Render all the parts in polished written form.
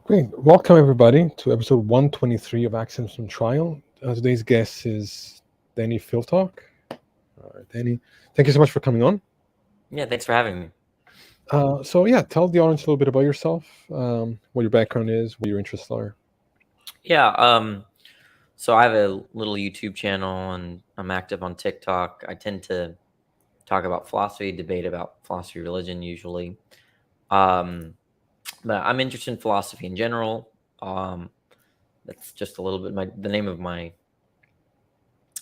Great. Welcome, everybody, to episode 123 of Accents from Trial. Today's guest is Dannyphiltalk. Danny, thank you so much for coming on. Yeah, thanks for having me. Tell the audience a little bit about yourself, what your background is, what your interests are. Yeah, so I have a little YouTube channel and I'm active on TikTok. I tend to talk about philosophy, debate about philosophy, religion usually. Um, but I'm interested in philosophy in general. That's just a little bit the name of my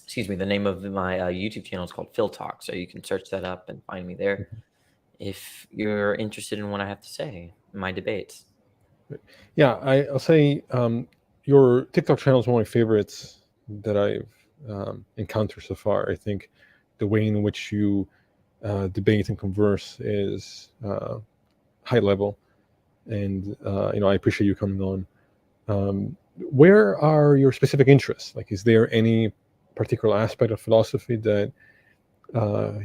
YouTube channel is called Phil Talk. So you can search that up and find me there if you're interested in what I have to say in my debates. Yeah, I'll say your TikTok channel is one of my favorites that I've encountered so far. I think the way in which you debate and converse is high level, and I appreciate you coming on. Where are your specific interests? Like, is there any particular aspect of philosophy that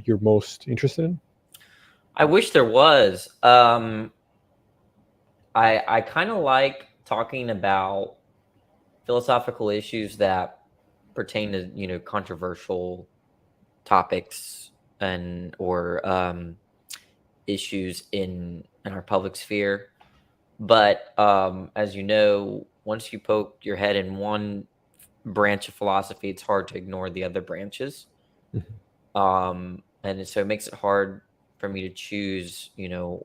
you're most interested in? I wish there was. I kind of like talking about philosophical issues that pertain to controversial topics and or issues in our public sphere. But as you know, once you poke your head in one branch of philosophy, it's hard to ignore the other branches. Mhm. And so it makes it hard for me to choose,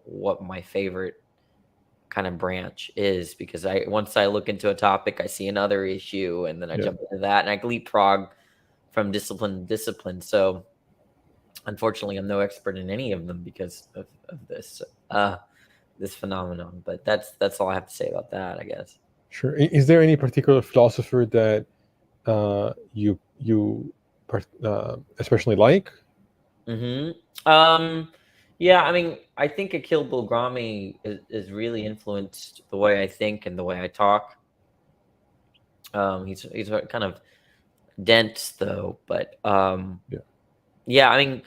what my favorite kind of branch is, because I once I look into a topic, I see another issue, and then I Yeah, jump into that, and I leapfrog from discipline to discipline. So unfortunately, I'm no expert in any of them because of this phenomenon. But that's all I have to say about that, I guess. sure. Is there any particular philosopher that you especially like? hmm Um, yeah, I mean, I think Akil Bilgrami is really influenced the way I think and the way I talk. He's kind of dense though, but Yeah. yeah, I mean,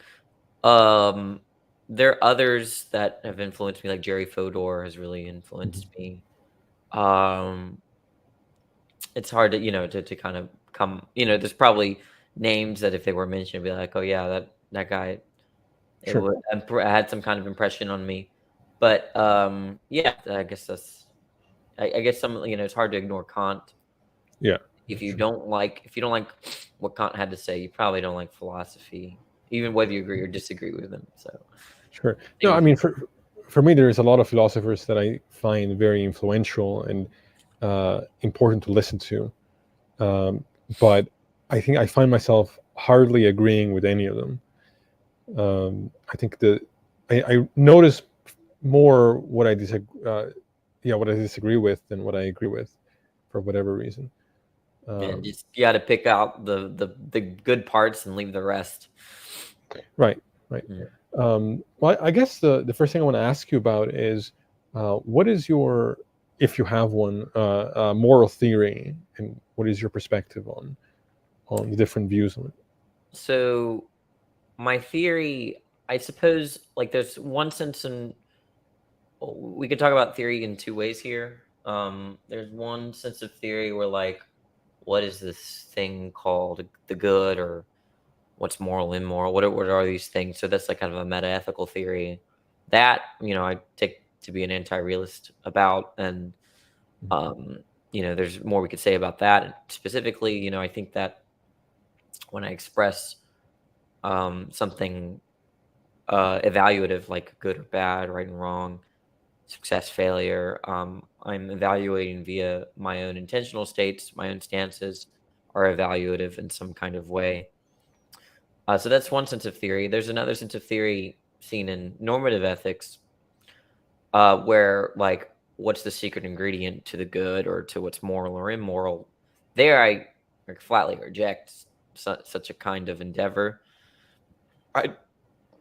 Um, there are others that have influenced me, like Jerry Fodor has really Mhm. influenced me. Um, it's hard to, to kind of come, there's probably names that if they were mentioned, be like, oh yeah, that guy, it Sure. would had some kind of impression on me. But yeah, I guess I guess it's hard to ignore Kant. Yeah. Yeah, sure. If you don't like what Kant had to say, you probably don't like philosophy, even whether you agree or disagree with him. So Sure. I No, think I it's mean, for me, there's a lot of philosophers that I find very influential and important to listen to. Um, but I think I find myself hardly agreeing with any of them. I think I notice more what I what I disagree with than what I agree with, for whatever reason. And Um, just you got to pick out the good parts and leave the rest. right, right. Mm. Well, I guess the first thing I want to ask you about is what is your, if you have one, moral theory, and what is your perspective on the different views on it? So my theory, I suppose, like there's one sense in we could talk about theory in two ways here. There's one sense of theory where like, what is this thing called the good, or what's moral, immoral? What are these things? So that's like kind of a meta ethical theory that I take to be an anti-realist about, and um, there's more we could say about that. And specifically, I think that when I express something evaluative, like good or bad, right and wrong, success, failure, I'm evaluating via my own intentional states, my own stances are evaluative in some kind of way. So that's one sense of theory. There's another sense of theory seen in normative ethics, where like, what's the secret ingredient to the good or to what's moral or immoral? There, I like flatly reject such a kind of endeavor. I,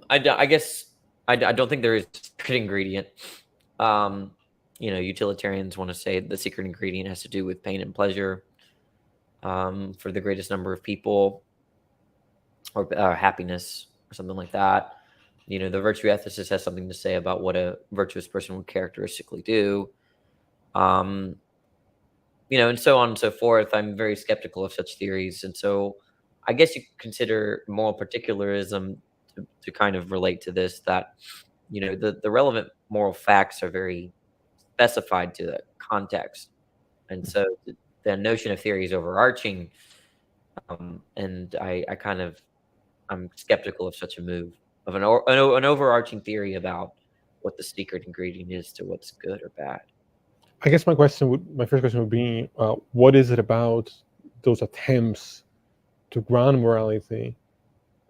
I guess I don't think there is a secret ingredient. Um, utilitarians want to say the secret ingredient has to do with pain and pleasure, for the greatest number of people, or happiness, or something like that. The virtue ethicist has something to say about what a virtuous person would characteristically do. Um, and so on and so forth. I'm very skeptical of such theories, and so I guess you could consider moral particularism to kind of relate to this. That the relevant moral facts are very specified to the context, and so the notion of theory is overarching. And I kind of I'm skeptical of such a move of an overarching theory about what the secret ingredient is to what's good or bad. I guess my first question would be, what is it about those attempts to ground morality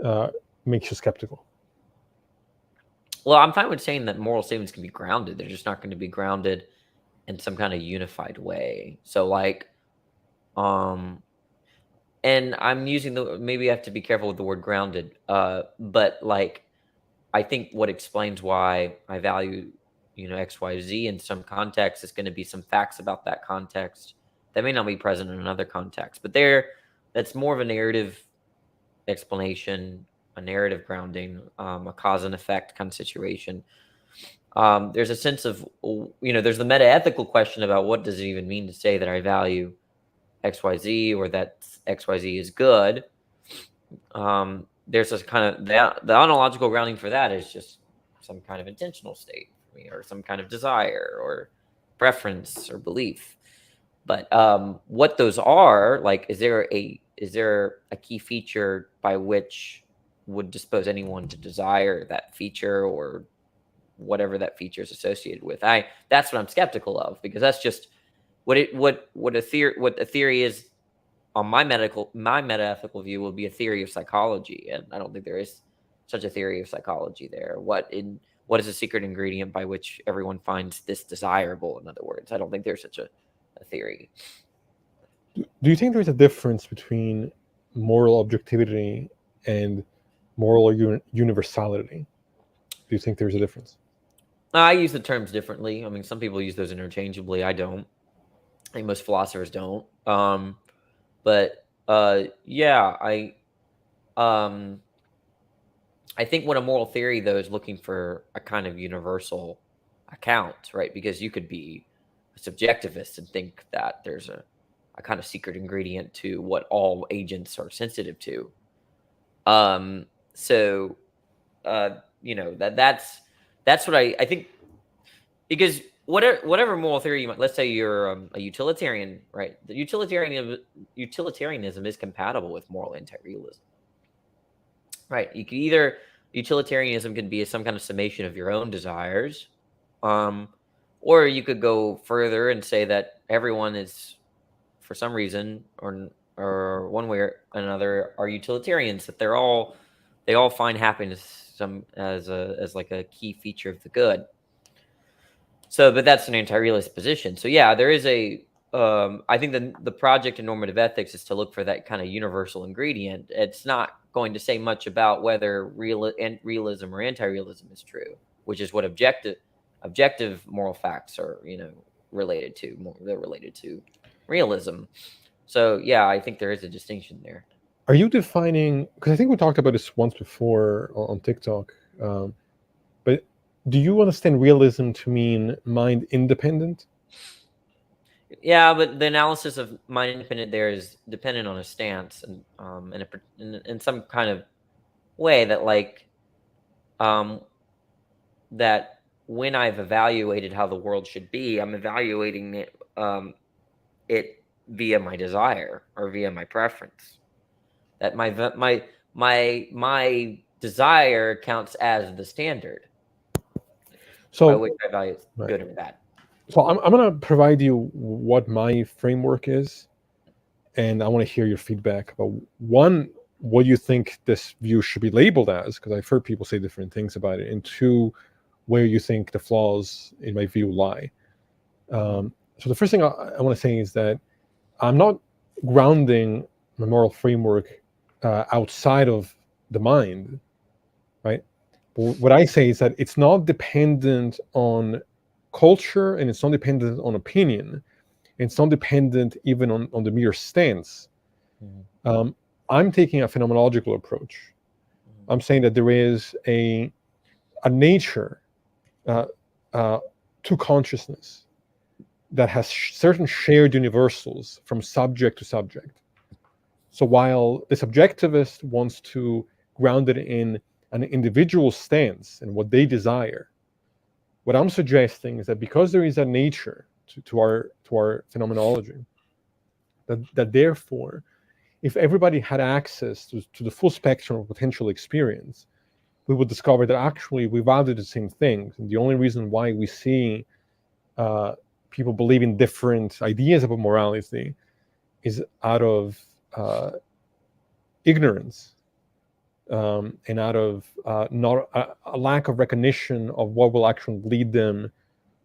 uh, makes you skeptical? Well, I'm fine with saying that moral statements can be grounded. They're just not going to be grounded in some kind of unified way. So like, um, and I'm using maybe I have to be careful with the word grounded. But like, I think what explains why I value, X, Y, Z in some context is going to be some facts about that context that may not be present in another context. But that's more of a narrative explanation, a narrative grounding, a cause and effect kind of situation. There's a sense of, there's the meta ethical question about what does it even mean to say that I value XYZ or that XYZ is good. There's this kind of the ontological grounding for that is just some kind of intentional state for me, or some kind of desire or preference or belief. But what those are, like, is there a key feature by which would dispose anyone to desire that feature or whatever that feature is associated with? That's what I'm skeptical of, because that's just what a theory is. On my meta-ethical view will be a theory of psychology, and I don't think there is such a theory of psychology there. What is a secret ingredient by which everyone finds this desirable? In other words, I don't think there's such a theory. Do you think there is a difference between moral objectivity and moral universality? Do you think there's a difference? I use the terms differently. I mean, some people use those interchangeably. I don't. I think most philosophers don't. But yeah, um, I think what a moral theory, though, is looking for a kind of universal account, right? Because you could be a subjectivist and think that there's a kind of secret ingredient to what all agents are sensitive to. So that's what I think, because whatever moral theory you might, let's say you're a utilitarian, right? The utilitarianism is compatible with moral anti-realism, right? You could either utilitarianism could be some kind of summation of your own desires, um, or you could go further and say that everyone is, for some reason or one way or another, are utilitarians. That they all find happiness as like a key feature of the good. So, but that's an anti-realist position. So, yeah, there is I think the project in normative ethics is to look for that kind of universal ingredient. It's not going to say much about whether realism or anti-realism is true, which is what objective moral facts are, related to. They're related to realism. So, yeah, I think there is a distinction there. Are you defining? Because I think we talked about this once before on TikTok. But do you understand realism to mean mind independent? Yeah, but the analysis of mind independent there is dependent on a stance and in some kind of way that um that when I've evaluated how the world should be, I'm evaluating it via my desire or via my preference. That my desire counts as the standard by So, which I value right. good or bad. So I'm going to provide you what my framework is, and I want to hear your feedback about one, what you think this view should be labeled as, because I've heard people say different things about it, and two, where you think the flaws in my view lie. So the first thing I want to say is that I'm not grounding my moral framework outside of the mind, right? But what I say is that it's not dependent on culture, and it's not dependent on opinion. It's not dependent even on the mere stance. Mhm. I'm taking a phenomenological approach. I'm saying that there is a nature uh, to consciousness that has certain shared universals from subject to subject. So while the subjectivist wants to ground it in an individual stance and what they desire, what I'm suggesting is that because there is a nature to our phenomenology, that therefore, if everybody had access to the full spectrum of potential experience, we would discover that actually we value the same things. And the only reason why we see people believe in different ideas about morality is out of ignorance, and out of not a lack of recognition of what will actually lead them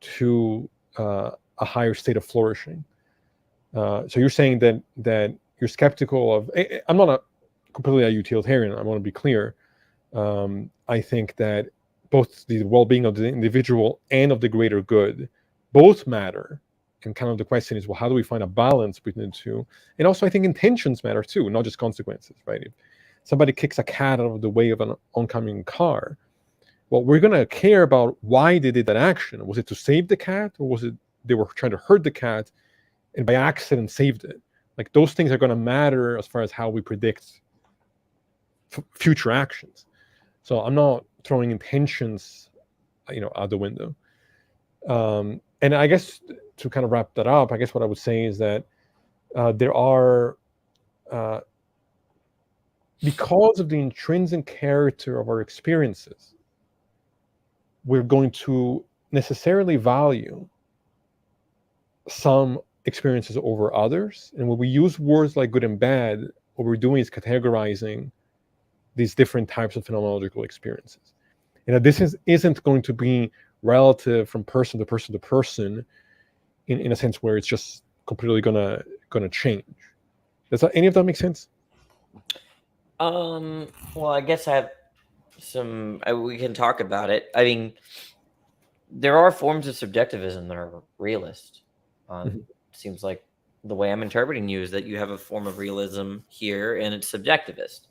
to a higher state of flourishing. So you're saying that you're skeptical of. I'm not completely a utilitarian. I want to be clear. I think that both the well-being of the individual and of the greater good both matter. And kind of the question is, well, how do we find a balance between the two? And also, I think intentions matter too, not just consequences, right? If somebody kicks a cat out of the way of an oncoming car, well, we're going to care about why they did that action. Was it to save the cat, or was it they were trying to hurt the cat and by accident saved it? Like, those things are going to matter as far as how we predict future actions. So I'm not throwing intentions, out the window. And I guess to kind of wrap that up, I guess what I would say is that there are, because of the intrinsic character of our experiences, we're going to necessarily value some experiences over others. And when we use words like good and bad, what we're doing is categorizing these different types of phenomenological experiences. And that this isn't going to be relative from person to person to person in a sense where it's just completely gonna change. Does any of that make sense? Well, I guess I have some. We can talk about it. I mean, there are forms of subjectivism that are realist. Mm-hmm. Seems like the way I'm interpreting you is that you have a form of realism here, and it's subjectivist.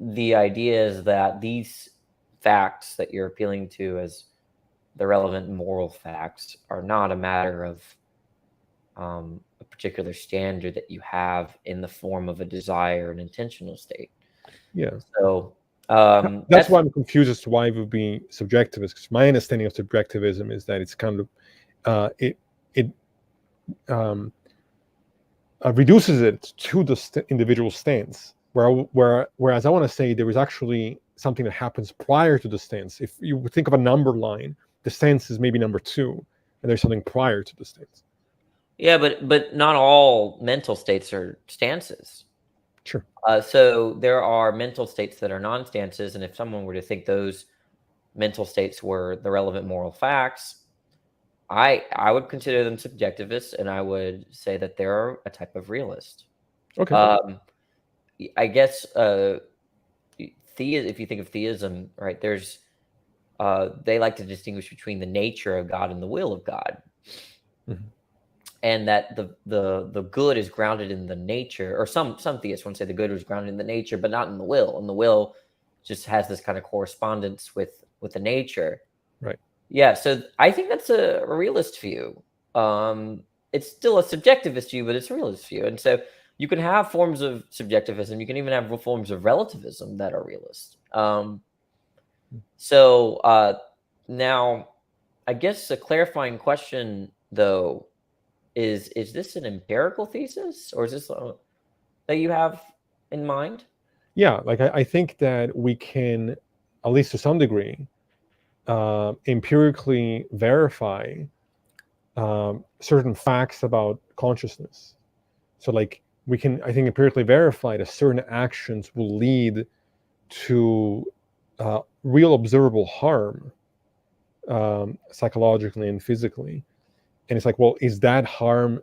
The idea is that these facts that you're appealing to as the relevant moral facts are not a matter of a particular standard that you have in the form of a desire, an intentional state. Yeah. So that's why I'm confused as to why it would be subjectivist. Because my understanding of subjectivism is that it's kind of it reduces it to the individual stance. Whereas I want to say there is actually something that happens prior to the stance. If you think of a number line, the stance is maybe number 2, and there's something prior to the stance. Yeah, but not all mental states are stances. Sure. So there are mental states that are non-stances, and if someone were to think those mental states were the relevant moral facts, I would consider them subjectivist, and I would say that they're a type of realist. Okay. I guess if you think of theism, right? There's they like to distinguish between the nature of God and the will of God. Mm-hmm. And that the good is grounded in the nature, or some theists want to say the good was grounded in the nature, but not in the will. And the will just has this kind of correspondence with the nature. Right. Yeah. So I think that's a realist view. It's still a subjectivist view, but it's a realist view. And so you can have forms of subjectivism. You can even have forms of relativism that are realist. So now, I guess a clarifying question, though, is this an empirical thesis, or is this that you have in mind? Yeah, like I think that we can, at least to some degree, empirically verify certain facts about consciousness. So like we can, I think, empirically verify that certain actions will lead to real observable harm, psychologically and physically. And it's like, well, is that harm?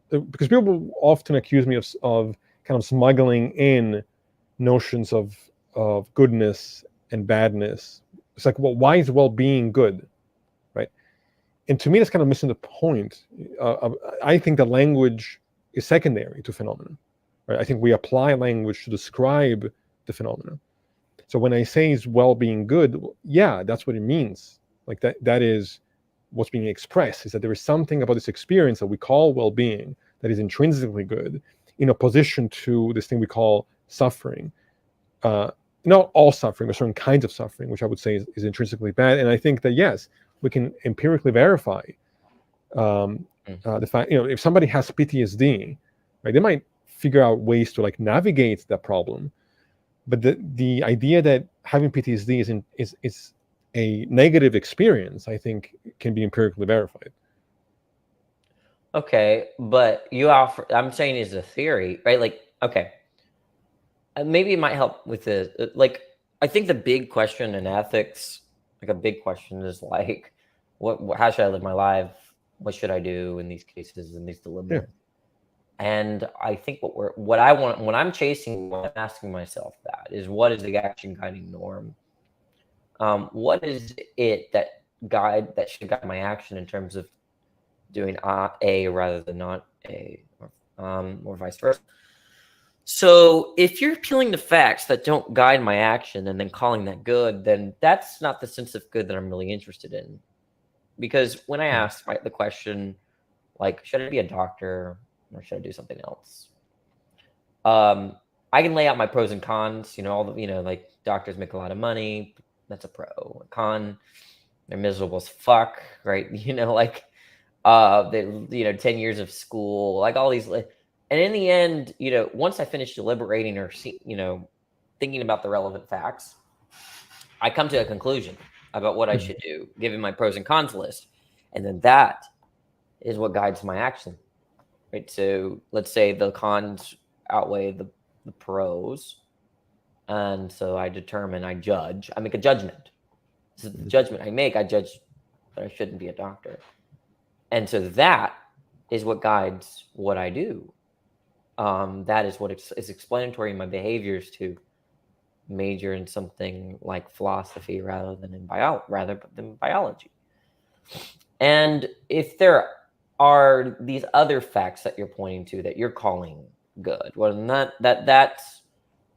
Because people often accuse me of kind of smuggling in notions of goodness and badness. It's like, well, why is well-being good, right? And to me, that's kind of missing the point. I think that language is secondary to phenomena, right? I think we apply language to describe the phenomena. So when I say is well-being good, well, yeah, that's what it means. Like that is what's being expressed is that there is something about this experience that we call well-being that is intrinsically good, in opposition to this thing we call suffering. Not all suffering, but certain kinds of suffering, which I would say is intrinsically bad. And I think that yes, we can empirically verify the fact. If somebody has PTSD, right, they might figure out ways to like navigate that problem. But the idea that having PTSD is a negative experience, I think, can be empirically verified. Okay, but you offer. I'm saying is a theory, right? Like, okay, maybe it might help with this. Like, I think the big question in ethics, like a big question, is like, how should I live my life? What should I do in these cases, in these Yeah. dilemmas? And I think what I want when I'm chasing, when I'm asking myself that is, what is the action guiding norm? What is it that should guide my action in terms of doing A rather than not A, or vice versa? So if you're peeling the facts that don't guide my action and then calling that good, then that's not the sense of good that I'm really interested in. Because when I ask the question, like, should I be a doctor or should I do something else? I can lay out my pros and cons. All the like doctors make a lot of money. That's a pro. A con, they're miserable as fuck, right? Like they 10 years of school, like all these, and in the end, once I finish deliberating or thinking about the relevant facts, I come to a conclusion about what I should do, given my pros and cons list, and then that is what guides my action, right? So let's say the cons outweigh the pros, and so I make a judgment. So the judgment I make, I judge that I shouldn't be a doctor. And so that is what guides what I do. That is what is explanatory in my behaviors to major in something like philosophy rather than biology. And if there are these other facts that you're pointing to that you're calling good, well, that's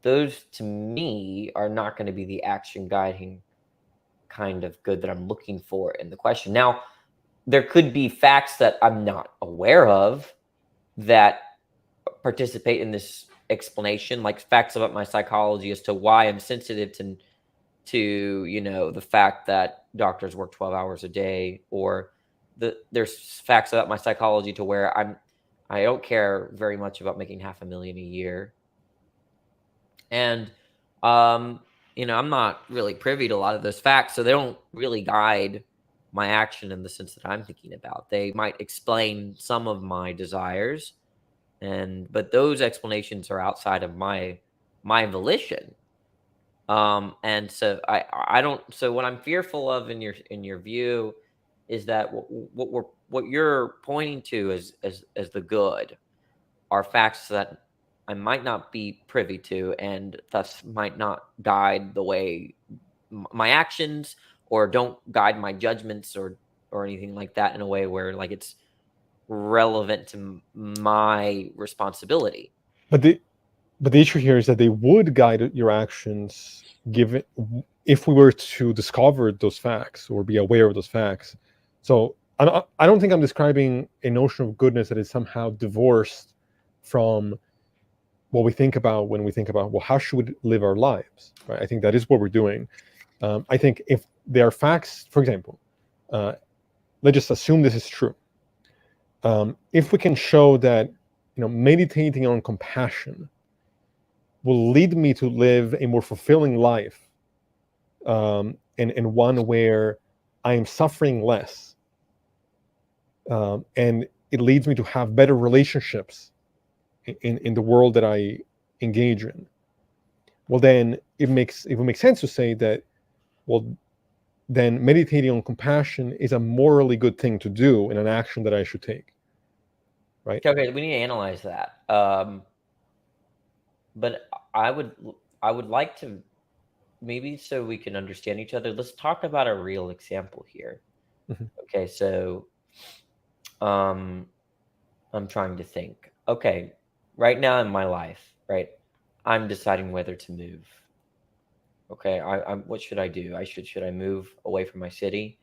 those to me are not going to be the action guiding kind of good that I'm looking for in the question. Now, there could be facts that I'm not aware of that participate in this explanation, like facts about my psychology as to why I'm sensitive to the fact that doctors work 12 hours a day, or there's facts about my psychology to where I don't care very much about making $500,000 a year. And I'm not really privy to a lot of those facts, so they don't really guide my action in the sense that I'm thinking about. They might explain some of my desires, but those explanations are outside of my volition. And so I don't. So what I'm fearful of in your view is that what you're pointing to as the good are facts that I might not be privy to, and thus might not guide the way my actions, or don't guide my judgments, or anything like that in a way where like it's relevant to my responsibility. But the issue here is that they would guide your actions given if we were to discover those facts or be aware of those facts. So I don't think I'm describing a notion of goodness that is somehow divorced from what we think about when we think about, well, how should we live our lives, right? I think that is what we're doing. I think if there are facts, for example, let's just assume this is true. If we can show that meditating on compassion will lead me to live a more fulfilling life, and one where I am suffering less, and it leads me to have better relationships in the world that I engage in. Well, then it would make sense to say that, well, then meditating on compassion is a morally good thing to do and an action that I should take, right? Okay, we need to analyze that. But I would like to, maybe so we can understand each other. Let's talk about a real example here. Mhm. Okay, so I'm trying to think. Okay, right now in my life, right, I'm deciding whether to move. Okay, I'm what should I do? Should I move away from my city?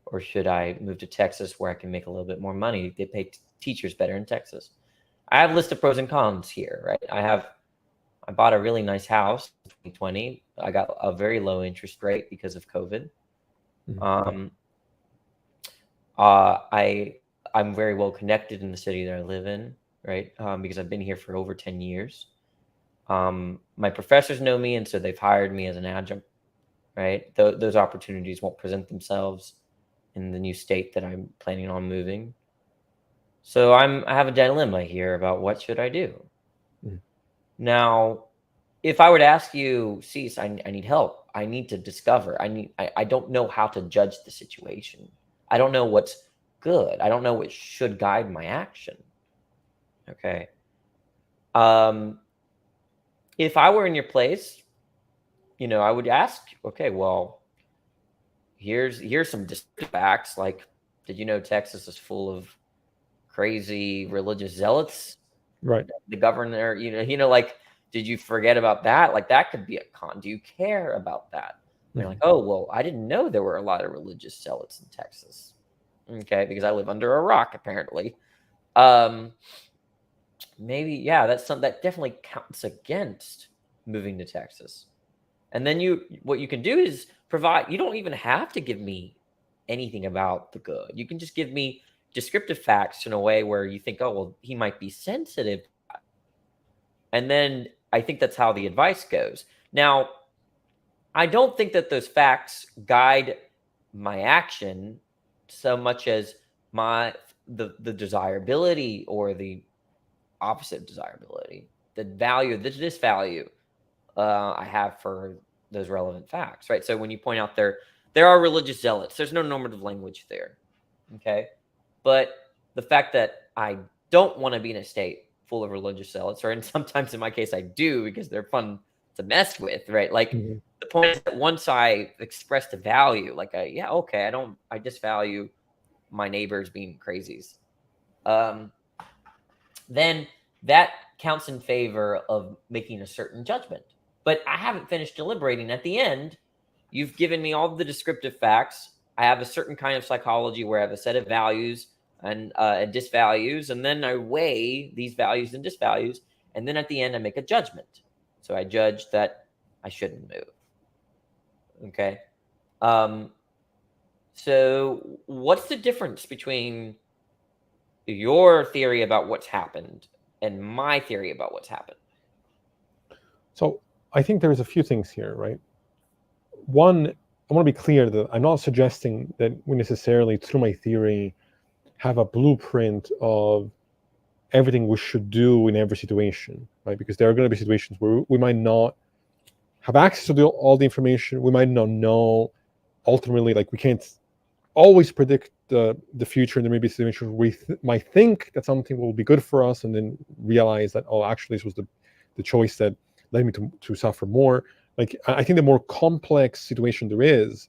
or should I move to Texas where I can make a little bit more money? They pay teachers better in Texas. I have a list of pros and cons here, right? I bought a really nice house in 2020. I got a very low interest rate because of COVID. Um, I'm very well connected in the city that I live in, right? Because I've been here for over 10 years. My professors know me, and so they've hired me as an adjunct, right? Those opportunities won't present themselves in the new state that I'm planning on moving. So I have a dilemma here about what should I do. Mhm. Now, if I were to ask you, Cease, I need help. I need to discover. I don't know how to judge the situation. I don't know what's good. I don't know what should guide my action. Okay. Um, if I were in your place, I would ask, okay, well, here's some facts. Like, did you know Texas is full of crazy religious zealots? Right. The governor, like, did you forget about that? Like, that could be a con. Do you care about that? And they're like, oh, well, I didn't know there were a lot of religious zealots in Texas. Okay, because I live under a rock, apparently. Maybe, yeah, that definitely counts against moving to Texas. And then what you can do is provide, you don't even have to give me anything about the good. You can just give me descriptive facts in a way where you think, oh, well, he might be sensitive. And then I think that's how the advice goes. Now, I don't think that those facts guide my action so much as the desirability or the opposite of desirability, the value, the disvalue I have for those relevant facts, right? So when you point out there are religious zealots, there's no normative language there, okay? But the fact that I don't want to be in a state full of religious zealots, or and sometimes in my case I do because they're fun to mess with, right? Like Mhm. the point is that once I expressed a value, like okay, I disvalue my neighbors being crazies. Um, then that counts in favor of making a certain judgment. But I haven't finished deliberating. At the end, you've given me all the descriptive facts. I have a certain kind of psychology where I have a set of values and disvalues, and then I weigh these values and disvalues, and then at the end, I make a judgment. So I judge that I shouldn't move. Okay. Um, so what's the difference between your theory about what's happened and my theory about what's happened? So I think there's a few things here, right? One, I want to be clear that I'm not suggesting that we necessarily, through my theory, have a blueprint of everything we should do in every situation, right? Because there are going to be situations where we might not have access to all the information. We might not know ultimately, like we can't always predict the future, and there may be situations where we might think that something will be good for us and then realize that, oh, actually this was the choice that led me to suffer more. Like I think the more complex situation there is,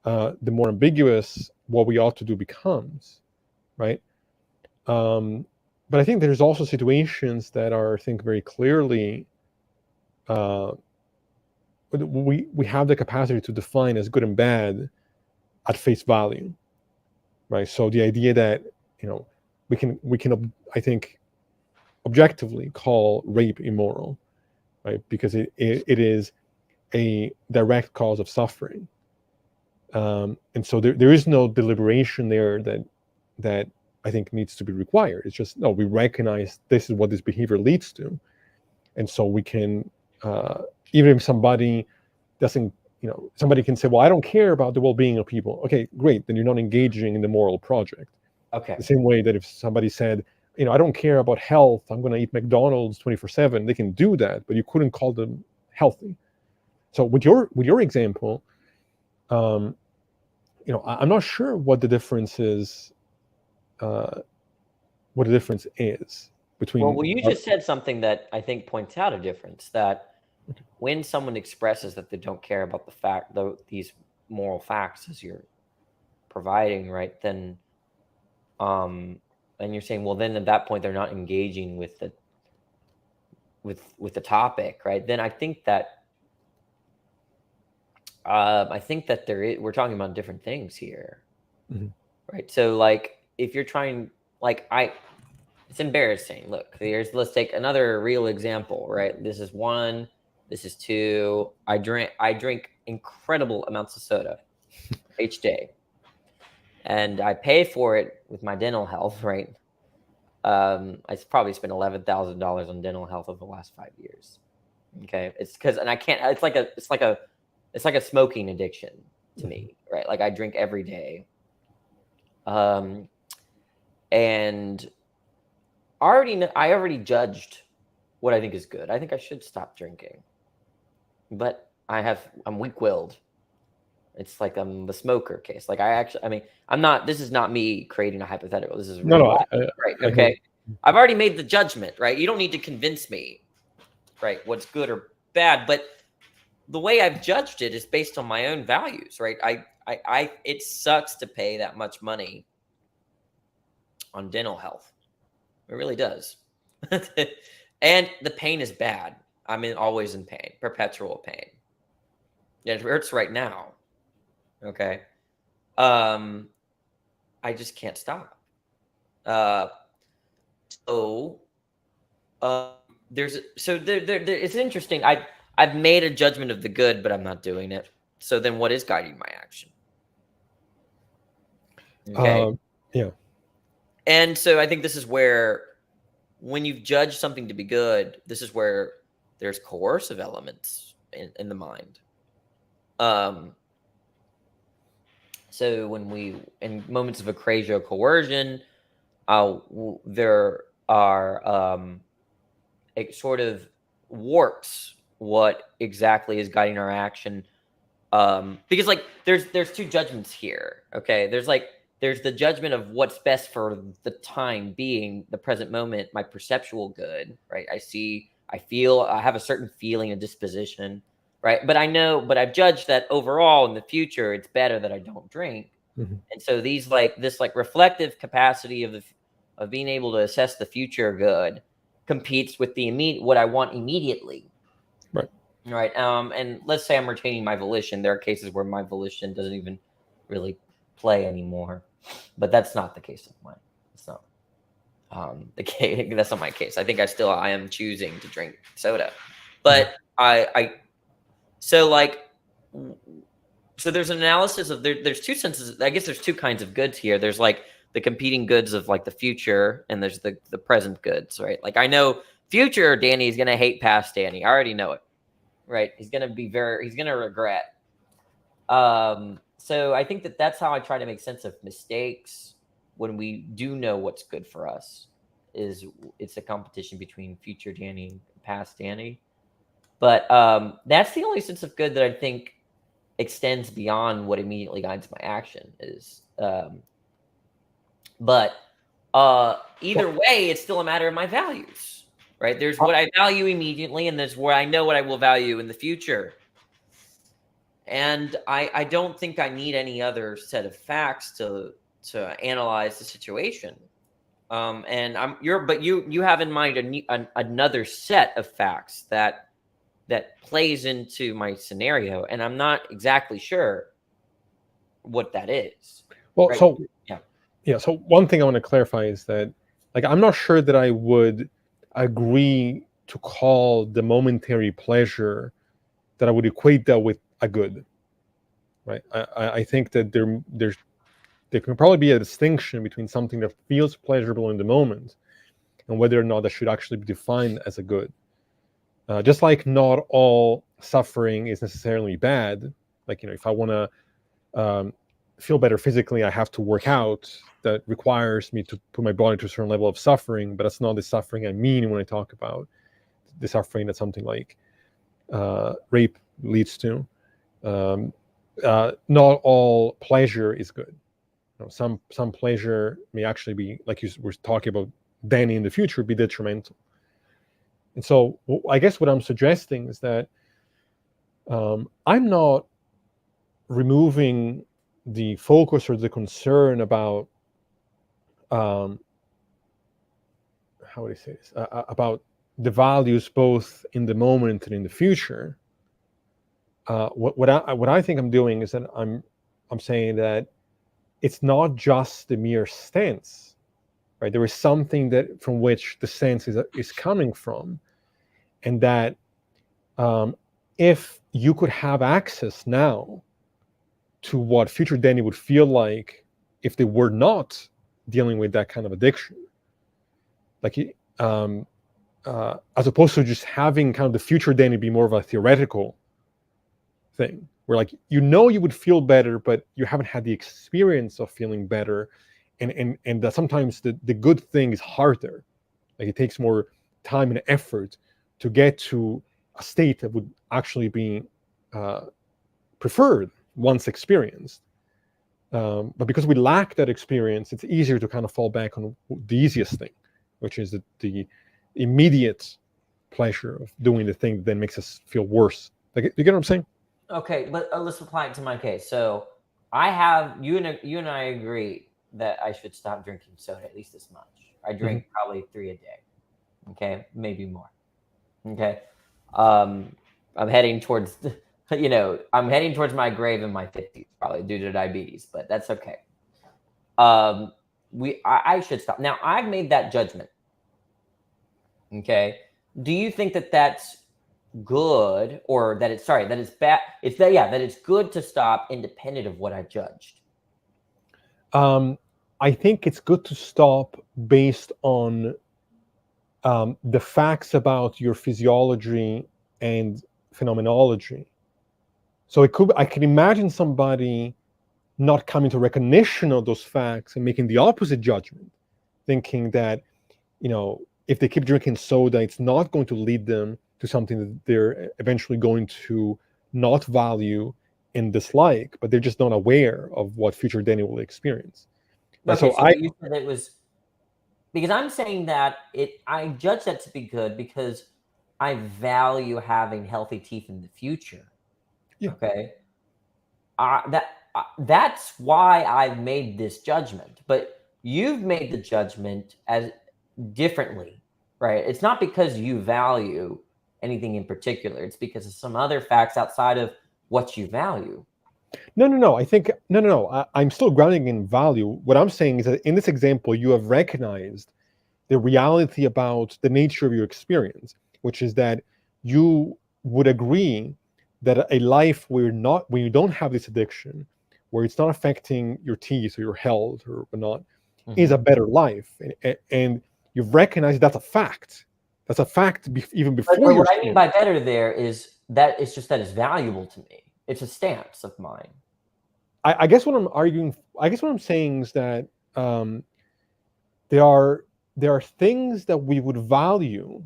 the more ambiguous what we ought to do becomes, right? But I think there's also situations that are, I think, very clearly uh, we have the capacity to define as good and bad at face value, right? So the idea that we can I think objectively call rape immoral, right? Because it is a direct cause of suffering, and so there is no deliberation there that I think needs to be required. It's just, no, we recognize this is what this behavior leads to, and so we can, even if somebody doesn't, somebody can say, well, I don't care about the well-being of people. Okay, great, then you're not engaging in the moral project. Okay. The same way that if somebody said, I don't care about health, I'm going to eat McDonald's 24/7, they can do that, but you couldn't call them healthy. So with your example, um, I'm not sure what the difference is. Uh, what the difference is Well, between. you just said something that I think points out a difference, that when someone expresses that they don't care about these moral facts as you're providing, right? Then, um, and you're saying, well, then at that point they're not engaging with the topic, right? Then I think that we're talking about different things here. Mhm. right? So like if you're trying, like it's embarrassing. Look, let's take another real example, right? This is one, this is two. I drink incredible amounts of soda each day, and I pay for it with my dental health, right? I probably spent $11,000 on dental health over the last 5 years. Okay, it's because, and I can't. It's like a smoking addiction to Mhm. me, right? Like I drink every day, um, and I already judged what I think is good. I think I should stop drinking, but I'm weak willed. It's like I'm the smoker case. Like I mean, I'm not. This is not me creating a hypothetical. This is No, real no, life, I, right? I hear. Okay, I've already made the judgment, right? You don't need to convince me, right? What's good or bad, but the way I've judged it is based on my own values, right? It sucks to pay that much money on dental health. It really does. And the pain is bad. Always in pain, perpetual pain. It hurts right now. Okay. Um, I just can't stop. Uh, so uh, it's interesting. I've made a judgment of the good, but I'm not doing it. So then, what is guiding my action? Okay. Uh, yeah. And so I think this is where, when you've judged something to be good, this is where there's coercive elements in the mind. Um, so when in moments of acrasia or coercion, there are, it sort of warps what exactly is guiding our action, because like there's two judgments here. Okay, there's the judgment of what's best for the time being, the present moment, my perceptual good, right? I feel, I have a certain feeling and disposition, right? But I've judged that overall in the future it's better that I don't drink. Mhm. And so this like reflective capacity of being able to assess the future good competes with the immediate, what I want immediately. Right. Right. And let's say I'm retaining my volition. There are cases where my volition doesn't even really play anymore, but that's not the case of mine. It's not the case. That's not my case. I think I am choosing to drink soda, Mhm. but so like, so there's an analysis of there's two senses. I guess there's two kinds of goods here. There's like the competing goods of like the future, and there's the present goods, right? Like I know future Danny is gonna hate past Danny. I already know it, right? He's gonna regret. So I think that's how I try to make sense of mistakes when we do know what's good for us. Is It's a competition between future Danny and past Danny. But that's the only sense of good that I think extends beyond what immediately guides my action is. But either Well, way, it's still a matter of my values, right? There's I, what I value immediately, and there's where I know what I will value in the future. And I don't think I need any other set of facts to analyze the situation. And you have in mind another set of facts that plays into my scenario, and I'm not exactly sure what that is. well, Right? so Yeah. yeah. So one thing I want to clarify is that, like, I'm not sure that I would agree to call the momentary pleasure, that I would equate that with a good, right? I think that there can probably be a distinction between something that feels pleasurable in the moment and whether or not that should actually be defined as a good. Just like not all suffering is necessarily bad. Like, if I want to feel better physically, I have to work out. That requires me to put my body to a certain level of suffering, but that's not the suffering I mean when I talk about the suffering that something like rape leads to. Um, not all pleasure is good. Some pleasure may actually be, like you were talking about, Danny in the future, be detrimental. And so, I guess what I'm suggesting is that I'm not removing the focus or the concern about um, how would I say this, about the values both in the moment and in the future. What I think I'm doing is that I'm saying that it's not just the mere stance, right? There is something that from which the sense is coming from, and that if you could have access now to what future Danny would feel like if they were not dealing with that kind of addiction, like as opposed to just having kind of the future Danny be more of a theoretical thing, where like you would feel better, but you haven't had the experience of feeling better, and that sometimes the good thing is harder. Like it takes more time and effort to get to a state that would actually be preferred once experienced. But because we lack that experience, it's easier to kind of fall back on the easiest thing, which is the immediate pleasure of doing the thing that then makes us feel worse. Like, you get what I'm saying? Okay, but let's apply it to my case. So I have you and I agree that I should stop drinking soda at least this much. I drink probably 3 a day. Okay, maybe more. Okay, I'm heading towards I'm heading towards my grave in my 50s probably due to diabetes, but that's okay. I should stop. Now I've made that judgment. Okay, do you think that that's good, or that it's bad? That it's good to stop independent of what I judged. I think it's good to stop based on the facts about your physiology and phenomenology. So I can imagine somebody not coming to recognition of those facts and making the opposite judgment, thinking that, if they keep drinking soda, it's not going to lead them to something that they're eventually going to not value and dislike, but they're just not aware of what future Danny will experience. And Okay, so so you said it was because I'm saying that I judge that to be good because I value having healthy teeth in the future. Yeah. Okay, that's why I've made this judgment. But you've made the judgment as differently, right? It's not because you value anything in particular. It's because of some other facts outside of what you value. No. I think no. I'm still grounding in value. What I'm saying is that in this example, you have recognized the reality about the nature of your experience, which is that you would agree that a life where you don't have this addiction, where it's not affecting your teeth or your health or whatnot, is a better life, and you've recognized that's a fact. That's a fact even before But you're. what I mean by better there is that it's just that it's valuable to me. It's a stance of mine. I guess what I'm arguing. I guess what I'm saying is that um, there are things that we would value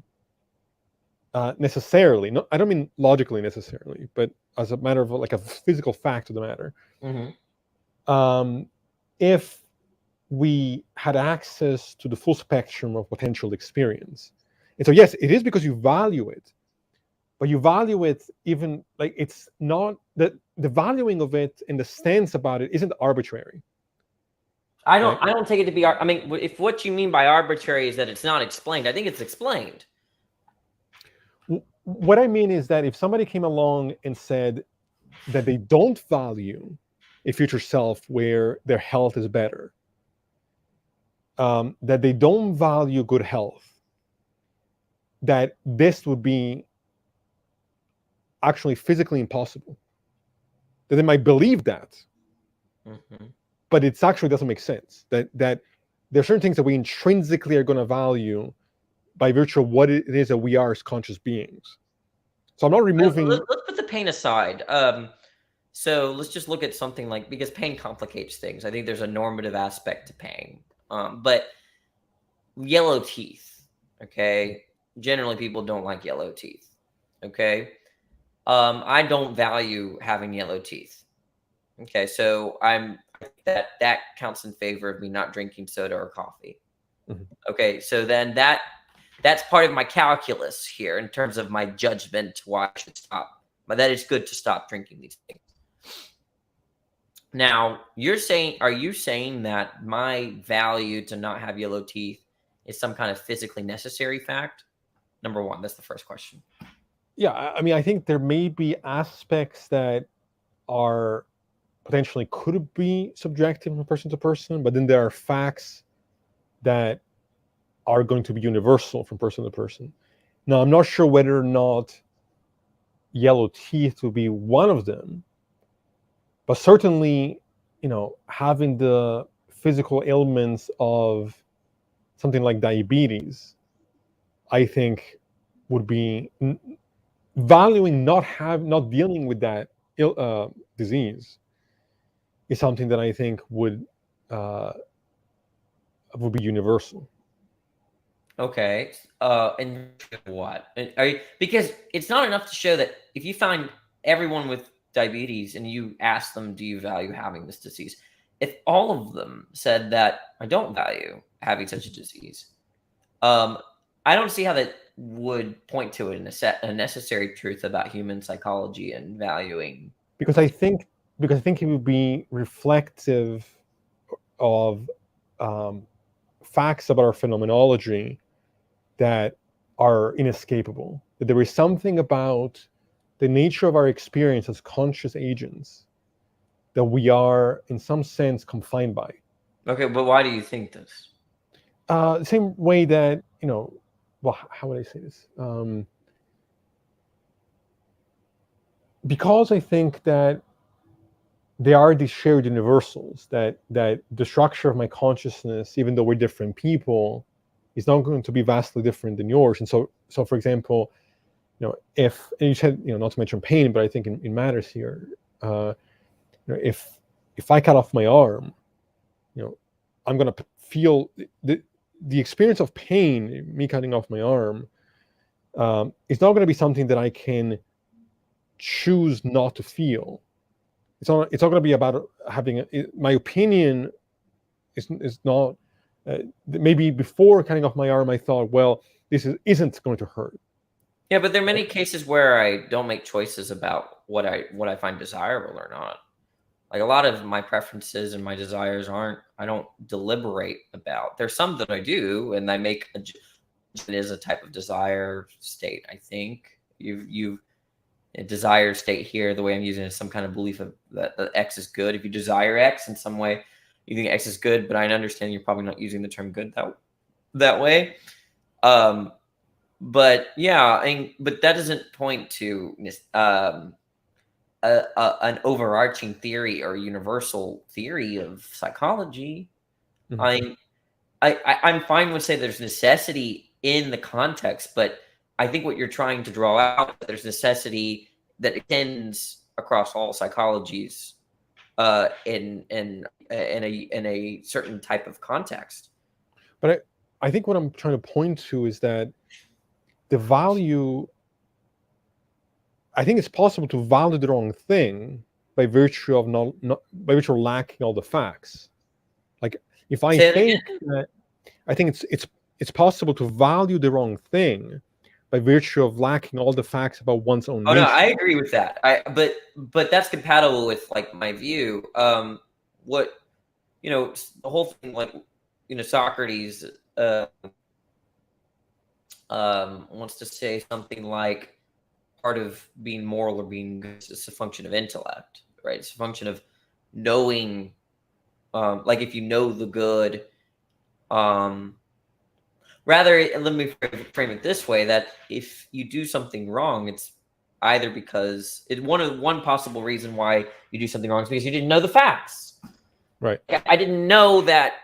necessarily. No, I don't mean logically necessarily, but as a matter of like a physical fact of the matter. If we had access to the full spectrum of potential experience, and so yes, it is because you value it, but you value it even like it's not that the valuing of it and the stance about it isn't arbitrary. I don't take it to be. I mean, if what you mean by arbitrary is that it's not explained, I think it's explained. What I mean is that if somebody came along and said that they don't value a future self where their health is better, that they don't value good health, that this would be actually physically impossible. That they might believe that, but it actually doesn't make sense. That there are certain things that we intrinsically are going to value by virtue of what it is that we are as conscious beings. So I'm not removing. Let's put the pain aside. So let's just look at something like, because pain complicates things. I think there's a normative aspect to pain. But yellow teeth, okay? Generally, people don't like yellow teeth, okay? I don't value having yellow teeth. Okay, so I think that counts in favor of me not drinking soda or coffee. Okay, so then that's part of my calculus here in terms of my judgment why I should stop. But that it's good to stop drinking these things. Now, are you saying that my value to not have yellow teeth is some kind of physically necessary fact? Number one, that's the first question. Yeah, I mean, I think there may be aspects that are potentially could be subjective from person to person, but then there are facts that are going to be universal from person to person. Now, I'm not sure whether or not yellow teeth would be one of them, but certainly, having the physical ailments of something like diabetes, I think would be valuing not dealing with that disease is something that I think uh, would be universal. Okay. And what? Because it's not enough to show that if you find everyone with diabetes and you ask them, do you value having this disease? If all of them said that I don't value having such a disease, um, I don't see how that would point to a necessary truth about human psychology and valuing because I these. think because I think it would be reflective of um, facts about our phenomenology that are inescapable. That there is something about the nature of our experience as conscious agents that we are, in some sense, confined by. Okay, but why do you think this? The same way that, well, how would I say this? Because I think that there are these shared universals that the structure of my consciousness, even though we're different people, is not going to be vastly different than yours. And so for example, if, and you said, not to mention pain, but I think it matters here. Uh, if I cut off my arm, I'm gonna feel the experience of pain, me cutting off my arm. It's not going to be something that I can choose not to feel. It's not going to be about having my opinion is not. Maybe before cutting off my arm, I thought, well, isn't going to hurt. Yeah, but there are many cases where I don't make choices about what I find desirable or not. Like a lot of my preferences and my desires I don't deliberate about. There's some that I do, and I make it is a type of desire state. I think you a desire state here. The way I'm using it is some kind of belief of that X is good. If you desire X in some way, you think X is good, but I understand you're probably not using the term good that way. But yeah, but that doesn't point to an overarching theory or universal theory of psychology. Mm-hmm. I'm I'm fine with saying there's necessity in the context, but I think what you're trying to draw out, there's necessity that extends across all psychologies in a certain type of context. But I think what I'm trying to point to is that the value. I think it's possible to value the wrong thing by virtue of not by virtue of lacking all the facts. Like if I Say that think again. that I think it's possible to value the wrong thing by virtue of lacking all the facts about one's own Oh no, I nature. agree with that. But that's compatible with like my view. What the whole thing, like Socrates uh, wants to say something like part of being moral or being good is just a function of intellect, right? It's a function of knowing, like if you know the good, um, rather, let me frame it this way: that if you do something wrong, it's either because one possible reason why you do something wrong is because you didn't know the facts. Right. I didn't know that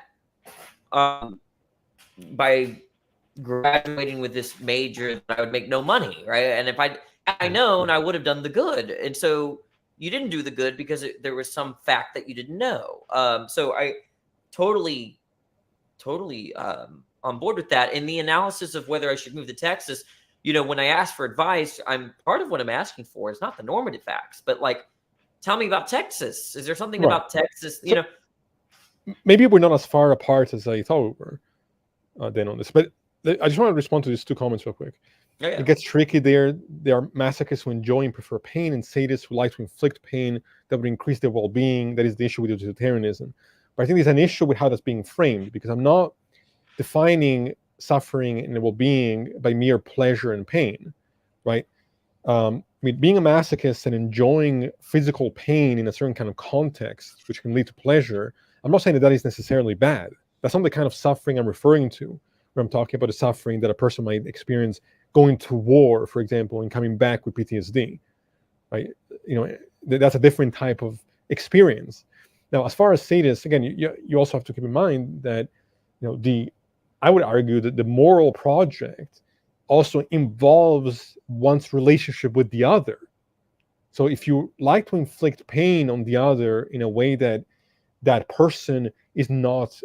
by graduating with this major that I would make no money, right? And if I known, I would have done the good. And so you didn't do the good because there was some fact that you didn't know. So I totally, totally on board with that. In the analysis of whether I should move to Texas, when I ask for advice, I'm part of what I'm asking for is not the normative facts, but like, tell me about Texas. Is there something Right. about Texas? So maybe we're not as far apart as I thought we were then on this. But I just want to respond to these two comments real quick. Yeah, yeah. It gets tricky there. There are masochists who enjoy and prefer pain, and sadists who like to inflict pain that would increase their well-being. That is the issue with utilitarianism. But I think there's an issue with how that's being framed, because I'm not defining suffering and well-being by mere pleasure and pain, right? mean, being a masochist and enjoying physical pain in a certain kind of context, which can lead to pleasure, I'm not saying that that is necessarily bad. That's not the kind of suffering I'm referring to, where I'm talking about the suffering that a person might experience going to war, for example, and coming back with PTSD. Right? You know, that's a different type of experience. Now, as far as sadists, again, you also have to keep in mind that, I would argue that the moral project also involves one's relationship with the other. So if you like to inflict pain on the other in a way that that person is not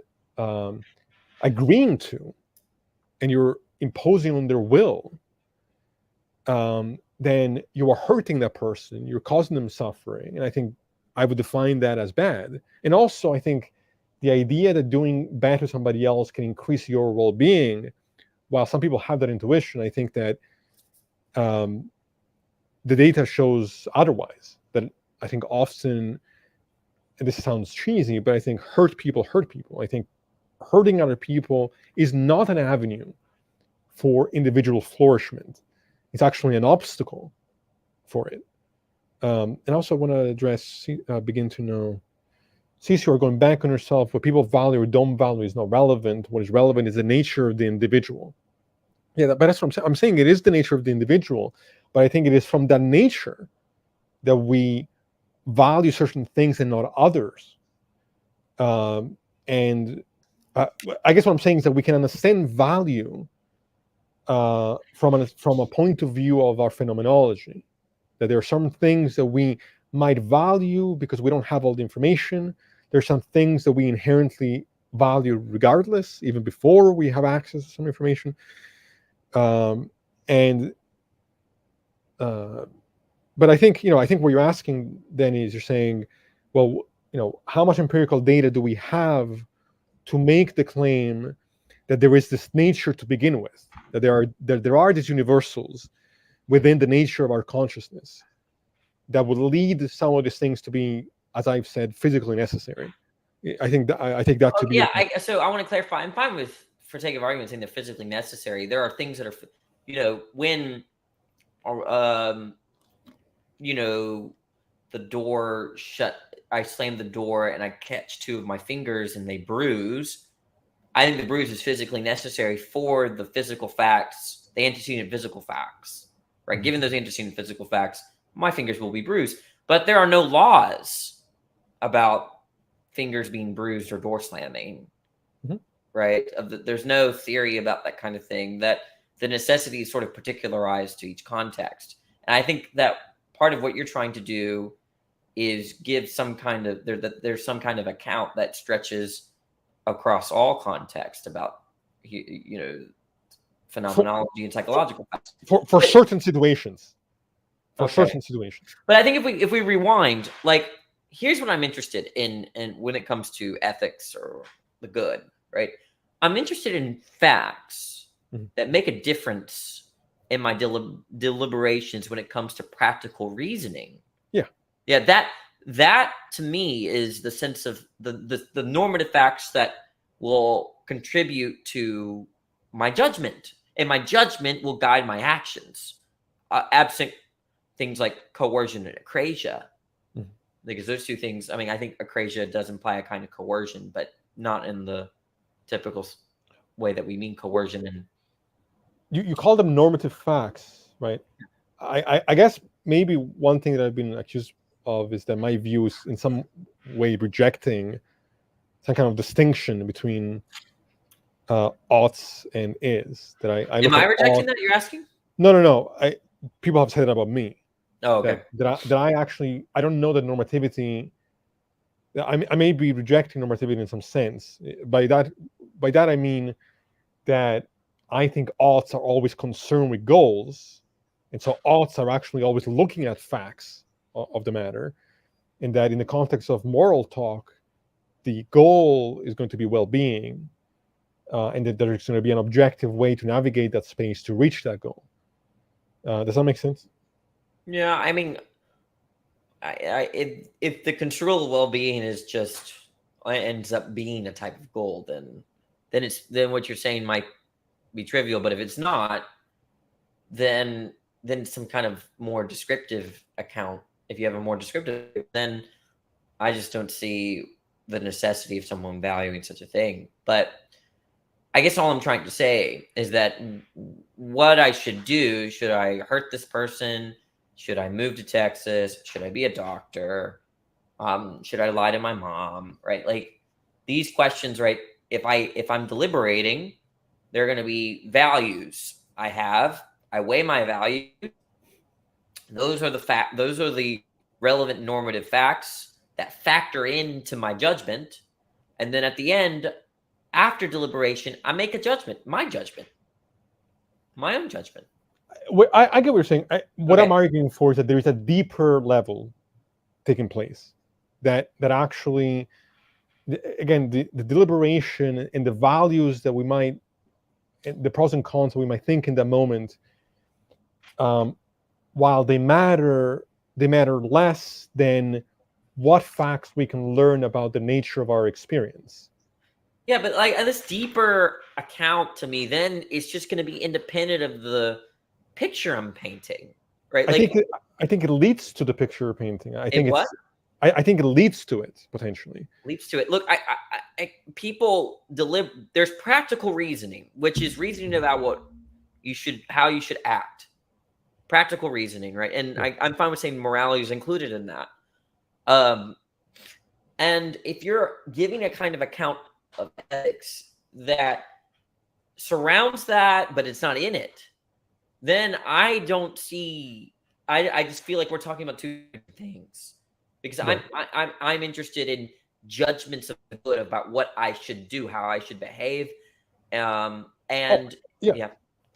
agreeing to, and you're imposing on their will, then you are hurting that person, you're causing them suffering. And I think I would define that as bad. And also, I think the idea that doing bad to somebody else can increase your well being, while some people have that intuition, I think that the data shows otherwise. That I think often, and this sounds cheesy, but I think hurt people hurt people. I think hurting other people is not an avenue for individual flourishment. It's actually an obstacle for it. And also want to address, begin to know, since you are going back on yourself, what people value or don't value is not relevant. What is relevant is the nature of the individual. Yeah, but that's what I'm saying. I'm saying it is the nature of the individual, but I think it is from that nature that we value certain things and not others. And I guess what I'm saying is that we can understand value from a point of view of our phenomenology. That there are some things that we might value because we don't have all the information. There's some things that we inherently value regardless, even before we have access to some information. But I think what you're asking then is, you're saying, well, how much empirical data do we have to make the claim that there is this nature to begin with, that there are these universals within the nature of our consciousness that would lead some of these things to be, as I've said, physically necessary. I think that to be. So I want to clarify. I'm fine with, for sake of argument, saying they're physically necessary. There are things that are, when, the door shut, I slam the door and I catch two of my fingers and they bruise. I think the bruise is physically necessary for the physical facts, the antecedent physical facts, right? Given those antecedent physical facts, my fingers will be bruised. But there are no laws about fingers being bruised or door slamming, right? There's no theory about that kind of thing, that the necessity is sort of particularized to each context. And I think that part of what you're trying to do is give some kind of, there's some kind of account that stretches across all context about, phenomenology and psychological facts. For certain situations. Certain situations. But I think if we rewind, like, here's what I'm interested in, and when it comes to ethics or the good, right? I'm interested in facts that make a difference in my deliberations when it comes to practical reasoning. Yeah. That to me is the sense of the normative facts that will contribute to my judgment, and my judgment will guide my actions, absent things like coercion and acrasia. Because those two things, I mean, I think acrasia does imply a kind of coercion, but not in the typical way that we mean coercion. And you call them normative facts, right? I guess maybe one thing that I've been accused of is that my view is in some way rejecting some kind of distinction between oughts and is. That I am I rejecting that? You're asking? No. People have said that about me. Oh, okay. That I actually, I don't know that normativity. I may be rejecting normativity in some sense. By that I mean that I think oughts are always concerned with goals, and so oughts are actually always looking at facts of the matter, and that in the context of moral talk, the goal is going to be well-being, and that there's going to be an objective way to navigate that space to reach that goal. Does that make sense? Yeah, I mean, if the control of well-being is just ends up being a type of goal, then what you're saying might be trivial. But if it's not, then than some kind of more descriptive account. If you have a more descriptive, then I just don't see the necessity of someone valuing such a thing. But I guess all I'm trying to say is that what I should do, should I hurt this person? Should I move to Texas? Should I be a doctor? Should I lie to my mom? Right? Like these questions, right? If I'm deliberating, there are going to be values I have. I weigh my values. Those are the relevant normative facts that factor into my judgment. And then at the end, after deliberation, I make a judgment, my own judgment. I get what you're saying. What Okay. I'm arguing for is that there is a deeper level taking place that actually, again, the deliberation and the values that we might, the pros and cons that we might think in that moment, while they matter less than what facts we can learn about the nature of our experience. Yeah, but like this deeper account to me, then it's just going to be independent of the picture I'm painting, right? Like I think it leads to the picture painting. I think what? I think it leads to it potentially. Leads to it. Look, people there's practical reasoning, which is reasoning about how you should act. Practical reasoning, right? And Yeah. I'm fine with saying morality is included in that. And if you're giving a kind of account of ethics that surrounds that, but it's not in it, then I don't see. I just feel like we're talking about two different things, because Right. I'm interested in judgments of the good about what I should do, how I should behave, and yeah.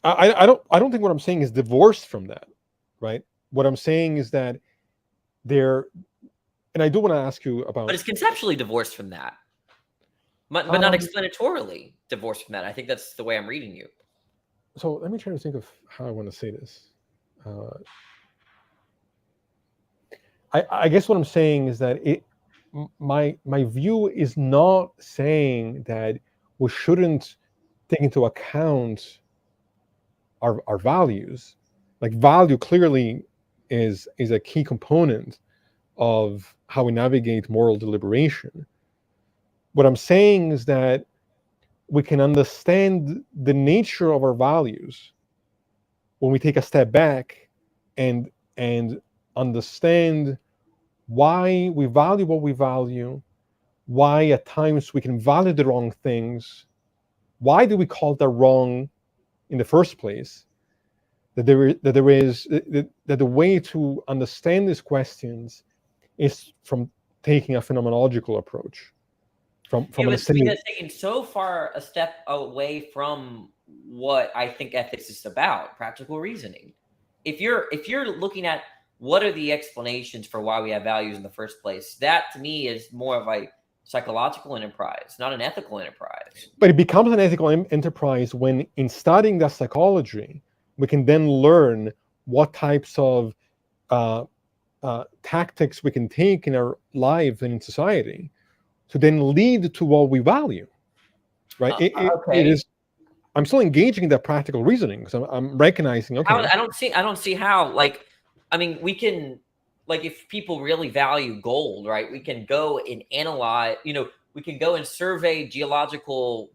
I don't think what I'm saying is divorced from that, right? What I'm saying is that there, and I do want to ask you about. But it's conceptually divorced from that, but not explanatorily divorced from that. I think that's the way I'm reading you. So let me try to think of how I want to say this. I guess what I'm saying is that my view is not saying that we shouldn't take into account our values. Like value clearly is a key component of how we navigate moral deliberation. What I'm saying is that we can understand the nature of our values when we take a step back and understand why we value what we value, why at times we can value the wrong things, why do we call that wrong in the first place, that the way to understand these questions is from taking a phenomenological approach, from understanding. That's taking so far a step away from what I think ethics is about, practical reasoning. If you're looking at what are the explanations for why we have values in the first place, that to me is more of a psychological enterprise, not an ethical enterprise. But it becomes an ethical enterprise when, in studying that psychology, we can then learn what types of tactics we can take in our lives and in society to then lead to what we value, right? Okay. It is. I'm still engaging in that practical reasoning because I'm recognizing. Okay, I don't see how. Like, I mean, we can, like, if people really value gold, right? We can go and analyze. We can go and survey geological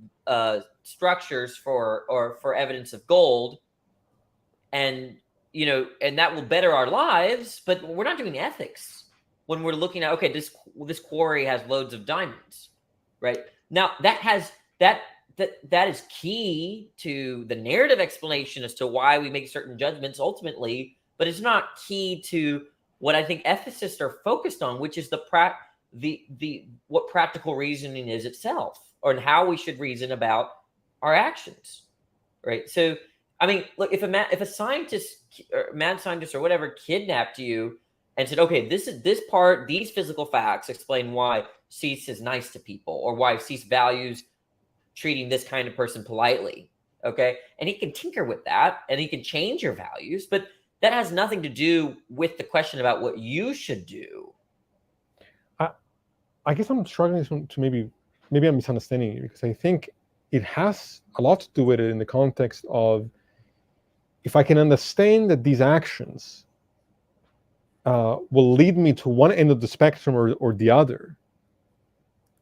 structures for evidence of gold, and and that will better our lives. But we're not doing ethics when we're looking at, okay, this quarry has loads of diamonds, right? Now that is key to the narrative explanation as to why we make certain judgments ultimately, but it's not key to what I think ethicists are focused on, which is what practical reasoning is itself, or how we should reason about our actions, right? So, I mean, look, if a scientist, or mad scientist or whatever, kidnapped you and said, okay, these physical facts explain why Cease is nice to people, or why Cease values treating this kind of person politely, okay? And he can tinker with that, and he can change your values, but that has nothing to do with the question about what you should do. I guess I'm struggling to maybe I'm misunderstanding you, because I think it has a lot to do with it in the context of if I can understand that these actions will lead me to one end of the spectrum or the other,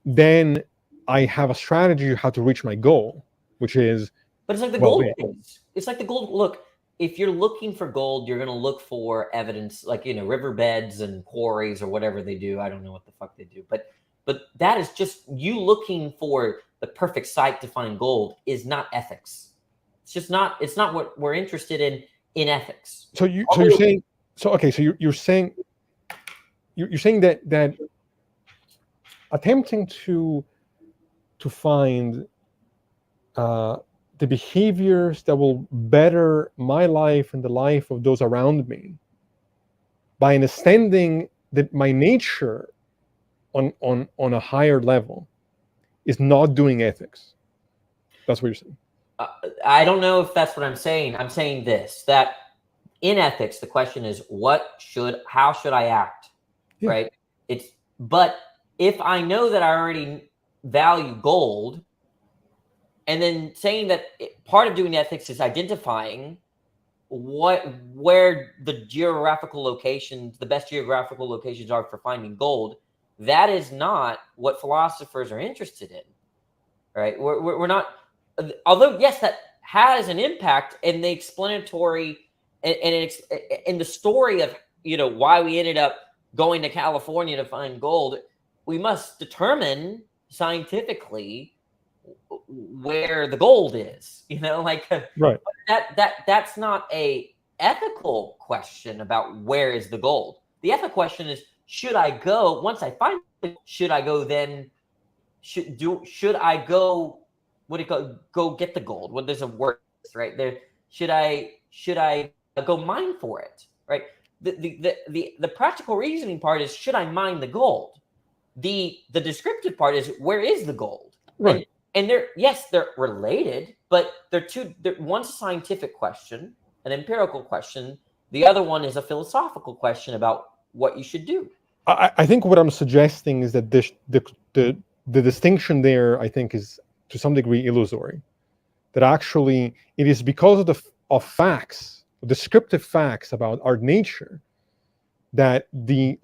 then I have a strategy how to reach my goal, which is But it's like the gold well-being. case. It's like the gold. Look, if you're looking for gold, you're going to look for evidence, like, you know, riverbeds and quarries or whatever they do. I don't know what the fuck they do, but that is just you looking for the perfect site to find gold is not ethics. It's just not. It's not what we're interested in ethics. So you're saying okay. So you're saying that attempting to find the behaviors that will better my life and the life of those around me by understanding that my nature on a higher level is not doing ethics. That's what you're saying. I don't know if that's what I'm saying. I'm saying this, that in ethics, the question is how should I act? Yeah. Right? But if I know that I already value gold, and then saying that part of doing ethics is identifying where the geographical locations, the best geographical locations are for finding gold, that is not what philosophers are interested in, right? We're not, although yes, that has an impact in the explanatory and in the story of, you know, why we ended up going to California to find gold. We must determine scientifically where the gold is, you know, like Right. that's not a ethical question about where is the gold. The ethical question is, should I go once I find it? Should I go then? Should I go? What do you call go get the gold? Well, there's a word right there. Should I go mine for it? Right. The practical reasoning part is, should I mine the gold? The descriptive part is, where is the gold? Right. And they're related, but one's a scientific question, an empirical question. The other one is a philosophical question about what you should do. I think what I'm suggesting is that the distinction there, I think, is to some degree illusory. That actually it is because of facts, descriptive facts about our nature, that the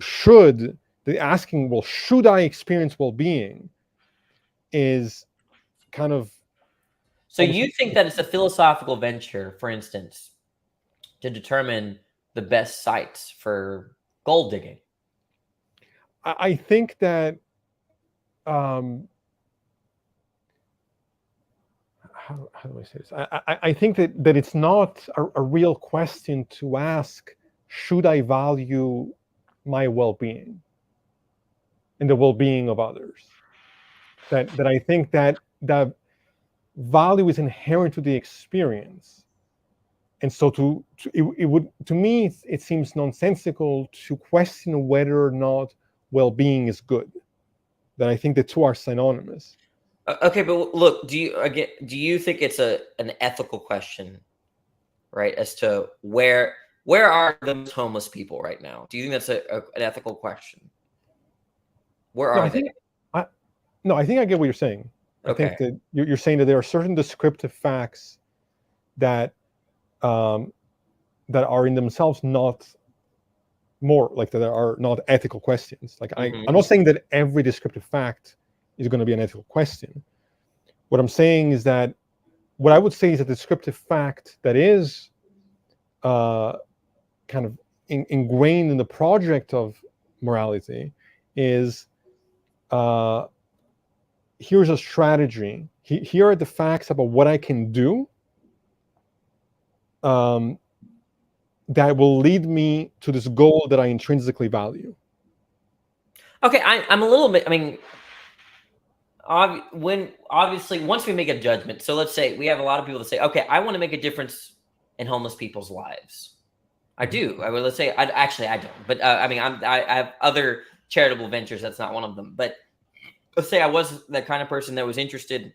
asking, well, should I experience well-being, is kind of. So you think that it's a philosophical venture, for instance, to determine the best sites for gold digging? I think that how do I say this? I think that it's not a real question to ask, should I value my well-being and the well-being of others? That I think that value is inherent to the experience. And so to me, it seems nonsensical to question whether or not well-being is good. That I think the two are synonymous. Okay, but look, do you think it's an ethical question, right? As to where are the most homeless people right now? Do you think that's an ethical question? Where are they? I think I get what you're saying. I Okay. think that you're saying that there are certain descriptive facts that that are in themselves not more like that are not ethical questions. Like I'm not saying that every descriptive fact is going to be an ethical question. What I'm saying is that what I would say is a descriptive fact that is kind of ingrained in the project of morality is here's a strategy. Here are the facts about what I can do that will lead me to this goal that I intrinsically value. Okay, I'm a little bit. I mean, obviously once we make a judgment, so let's say we have a lot of people that say, okay, I want to make a difference in homeless people's lives. I do. I would, let's say, I don't. But I mean, I have other charitable ventures. That's not one of them. But let's say I was the kind of person that was interested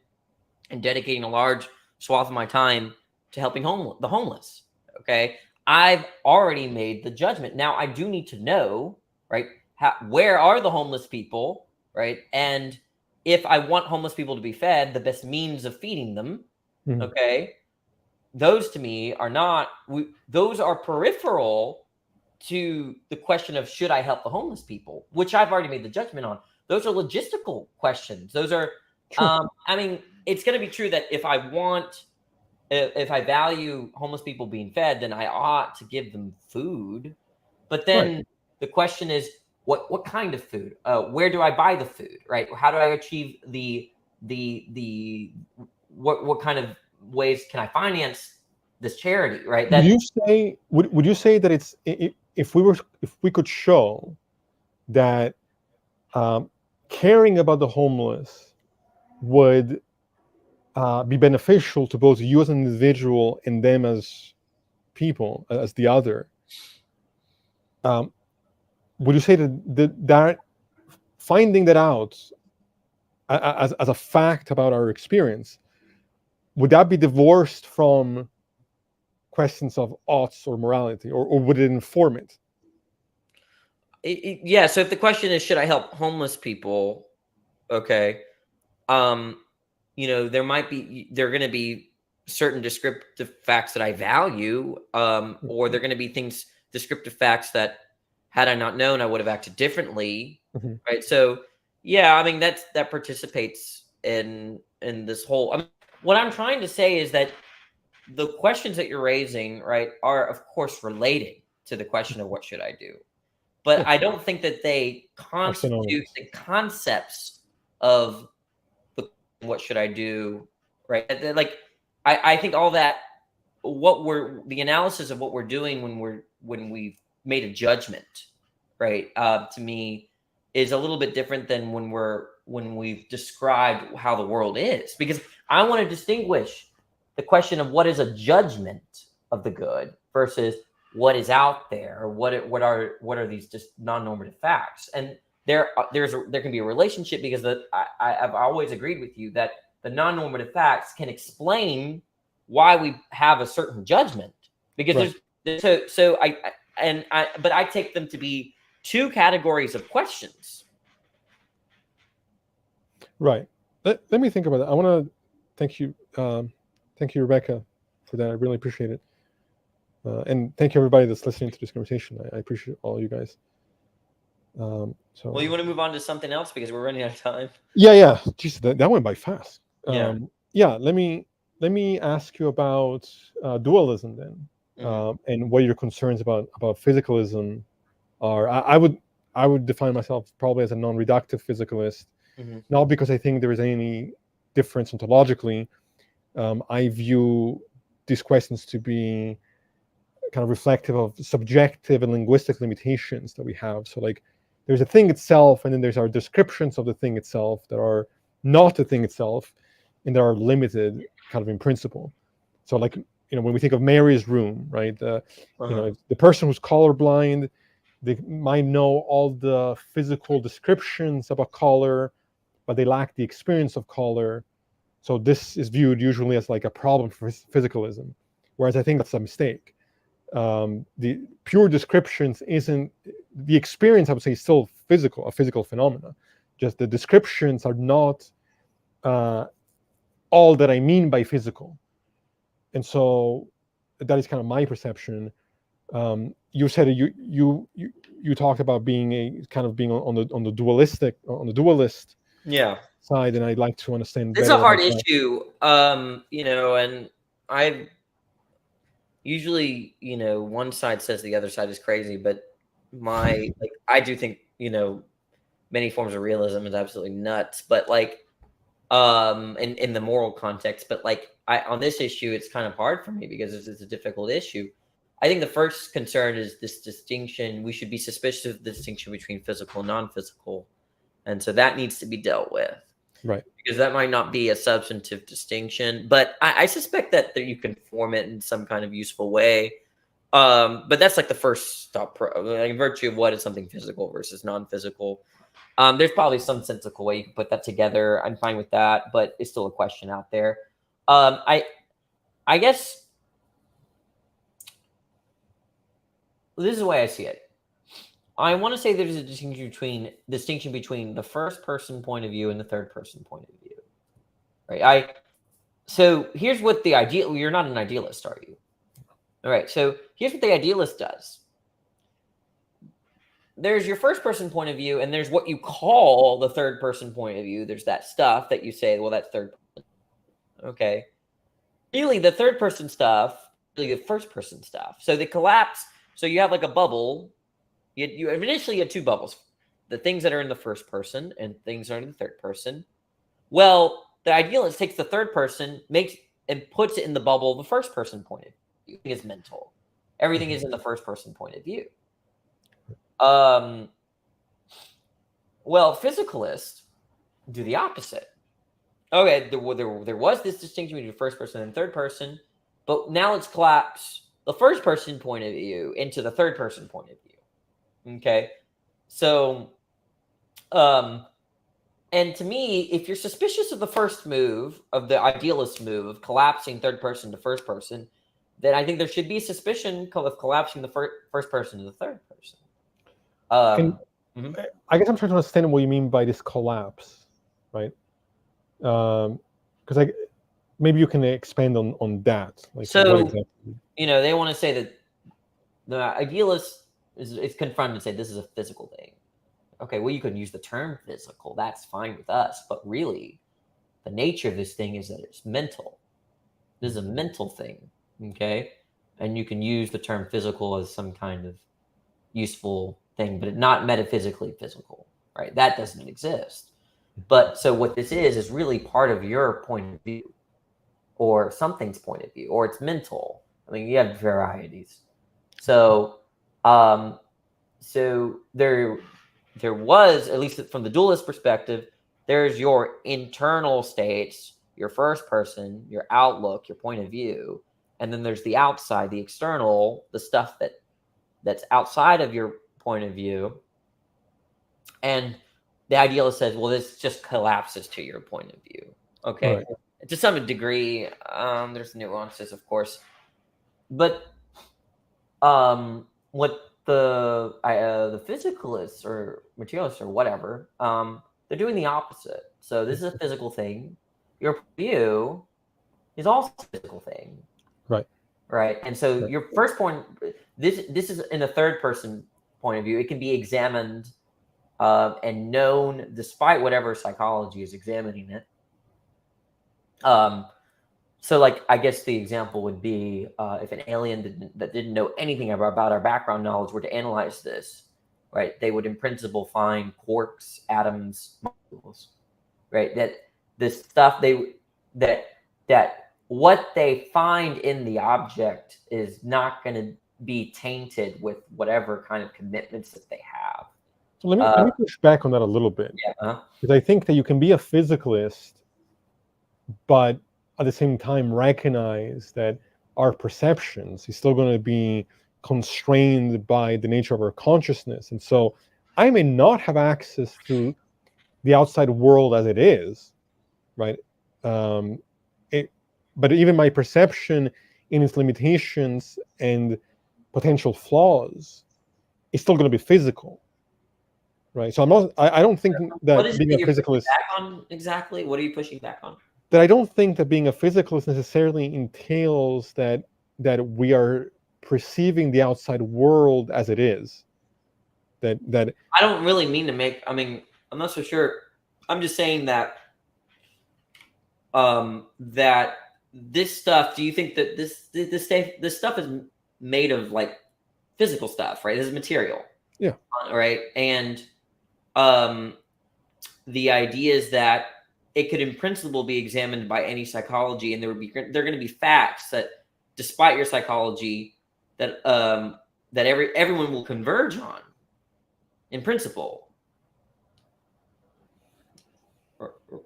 in dedicating a large swath of my time to helping the homeless. Okay, I've already made the judgment. Now I do need to know, right? Where are the homeless people, right? And if I want homeless people to be fed, the best means of feeding them, okay, those to me are not, those are peripheral to the question of should I help the homeless people, which I've already made the judgment on. Those are logistical questions. Those are, Sure. I mean, it's going to be true that if I value homeless people being fed, then I ought to give them food. But Right. then the question is, what kind of food? Where do I buy the food? Right? How do I achieve the what kind of ways can I finance this charity? Right? Would That you say would you say that it's if we could show that caring about the homeless would be beneficial to both you as an individual and them as people, as the other, um, would you say that finding that out as a fact about our experience, would that be divorced from questions of oughts or morality, or would it inform it? yeah. So if the question is, should I help homeless people? Okay. Um, there are going to be certain descriptive facts that I value, or they're going to be descriptive facts that had I not known, I would have acted differently. Mhm. Right. So yeah, I mean, that participates in this whole, I mean, what I'm trying to say is that the questions that you're raising, right, are of course relating to the question of what should I do. But Yeah, I don't think that they are constitute synonymous. the concepts of the what should I do, right? Like I think all that, the analysis of what we're doing when we've made a judgment, right? To me, is a little bit different than when we've described how the world is, because I want to distinguish the question of what is a judgment of the good versus what is out there, or what are these just non-normative facts. And there can be a relationship, because I've always agreed with you that the non-normative facts can explain why we have a certain judgment, because Right. but I take them to be two categories of questions. Right. Let me think about that. I want to thank you, thank you, Rebecca, for that. I really appreciate it, and thank you everybody that's listening to this conversation. I appreciate all you guys. Well, you So want to move on to something else because we're running out of time? yeah. Jeez, that went by fast. Yeah. Yeah. Let me ask you about dualism then, Mhm. and what your concerns about physicalism are. I would define myself probably as a non-reductive physicalist, Mhm. not because I think there is any difference ontologically. I view these questions to be kind of reflective of subjective and linguistic limitations that we have. So, like, there's a thing itself, and then there's our descriptions of the thing itself that are not the thing itself, and that are limited, kind of in principle. So, like, when we think of Mary's room, right? Uh-huh. The person who's colorblind, they might know all the physical descriptions about color, but they lack the experience of color. So this is viewed usually as like a problem for physicalism, whereas I think that's a mistake. The pure descriptions isn't the experience. I would say is still physical, a physical phenomena. Just the descriptions are not uh, all that I mean by physical, and so that is kind of my perception. You said you talked about being a kind of being on the dualist Yeah. side, and I'd like to understand It's a better hard about that. issue. And I usually, one side says the other side is crazy, but I do think, many forms of realism is absolutely nuts, but in the moral context, but on this issue, it's kind of hard for me because it's a difficult issue. I think the first concern is this distinction. We should be suspicious of the distinction between physical and non-physical. And so that needs to be dealt with, Right. because that might not be a substantive distinction, but I suspect that you can form it in some kind of useful way. But that's like the first stop, in virtue of what is something physical versus non-physical. There's probably some sensical way you can put that together. I'm fine with that, but it's still a question out there. I guess this is the way I see it. I want to say there's a distinction between the first person point of view and the third person point of view. Right? So here's what the ideal. You're not an idealist, are you? All right. So here's what the idealist does. There's your first person point of view, and there's what you call the third person point of view. There's that stuff that you say, well, that's third person. Okay. Really, the third person stuff, really the first person stuff. So they collapse. So you have like a bubble. You initially had two bubbles, the things that are in the first person and things that are in the third person. Well, the idealist takes the third person, makes and puts it in the bubble, the first person point of view. Everything is mental. Everything is in the first person point of view. Well, physicalists do the opposite. Okay, there was this distinction between first person and third person, but now let's collapse the first person point of view into the third person point of view. Okay, so, and to me, if you're suspicious of the first move, of the idealist move of collapsing third person to first person, then I think there should be suspicion of collapsing the first person to the third person. I guess I'm trying to understand what you mean by this collapse, right? Because maybe you can expand on that. Like, so, what exactly? They want to say that the idealist is confronted and say this is a physical thing. Okay, well, you can use the term physical. That's fine with us. But really, the nature of this thing is that it's mental. This is a mental thing, okay? And you can use the term physical as some kind of useful thing, but not metaphysically physical, right? That doesn't exist. But so what this is really part of your point of view or something's point of view, or it's mental. I mean, you have varieties. So, so there was, at least from the dualist perspective, there's your internal states, your first person, your outlook, your point of view, and then there's the outside, the external, the stuff that's outside of your point of view. And the idealist says, well, this just collapses to your point of view. Okay. Right. To some degree, there's nuances, of course. But what the physicalists or materialists or whatever, they're doing the opposite. So this is a physical thing. Your view is also a physical thing. Right. Right. And so your first point, this is in a third person point of view. It can be examined and known despite whatever psychology is examining it. So, like, I guess the example would be if an alien that didn't know anything about our background knowledge were to analyze this, right? They would, in principle, find quarks, atoms, molecules, right? That this stuff that what they find in the object is not going to be tainted with whatever kind of commitments that they have. So let me push back on that a little bit, because I think that you can be a physicalist, but at the same time recognize that our perceptions is still going to be constrained by the nature of our consciousness. And so I may not have access to the outside world as it is, right? But even my perception in its limitations and potential flaws is still going to be physical, right? So I don't think that being a physicalist... Back on exactly? What are you pushing back on? That I don't think that being a physicalist necessarily entails that we are perceiving the outside world as it is. That I don't really mean to make. I mean, I'm not so sure. I'm just saying that that this stuff. Do you think that this stuff is made of like physical stuff, right? This is material. Yeah. Right. And the idea is that it could in principle be examined by any psychology, and there are going to be facts that, despite your psychology, that everyone will converge on in principle.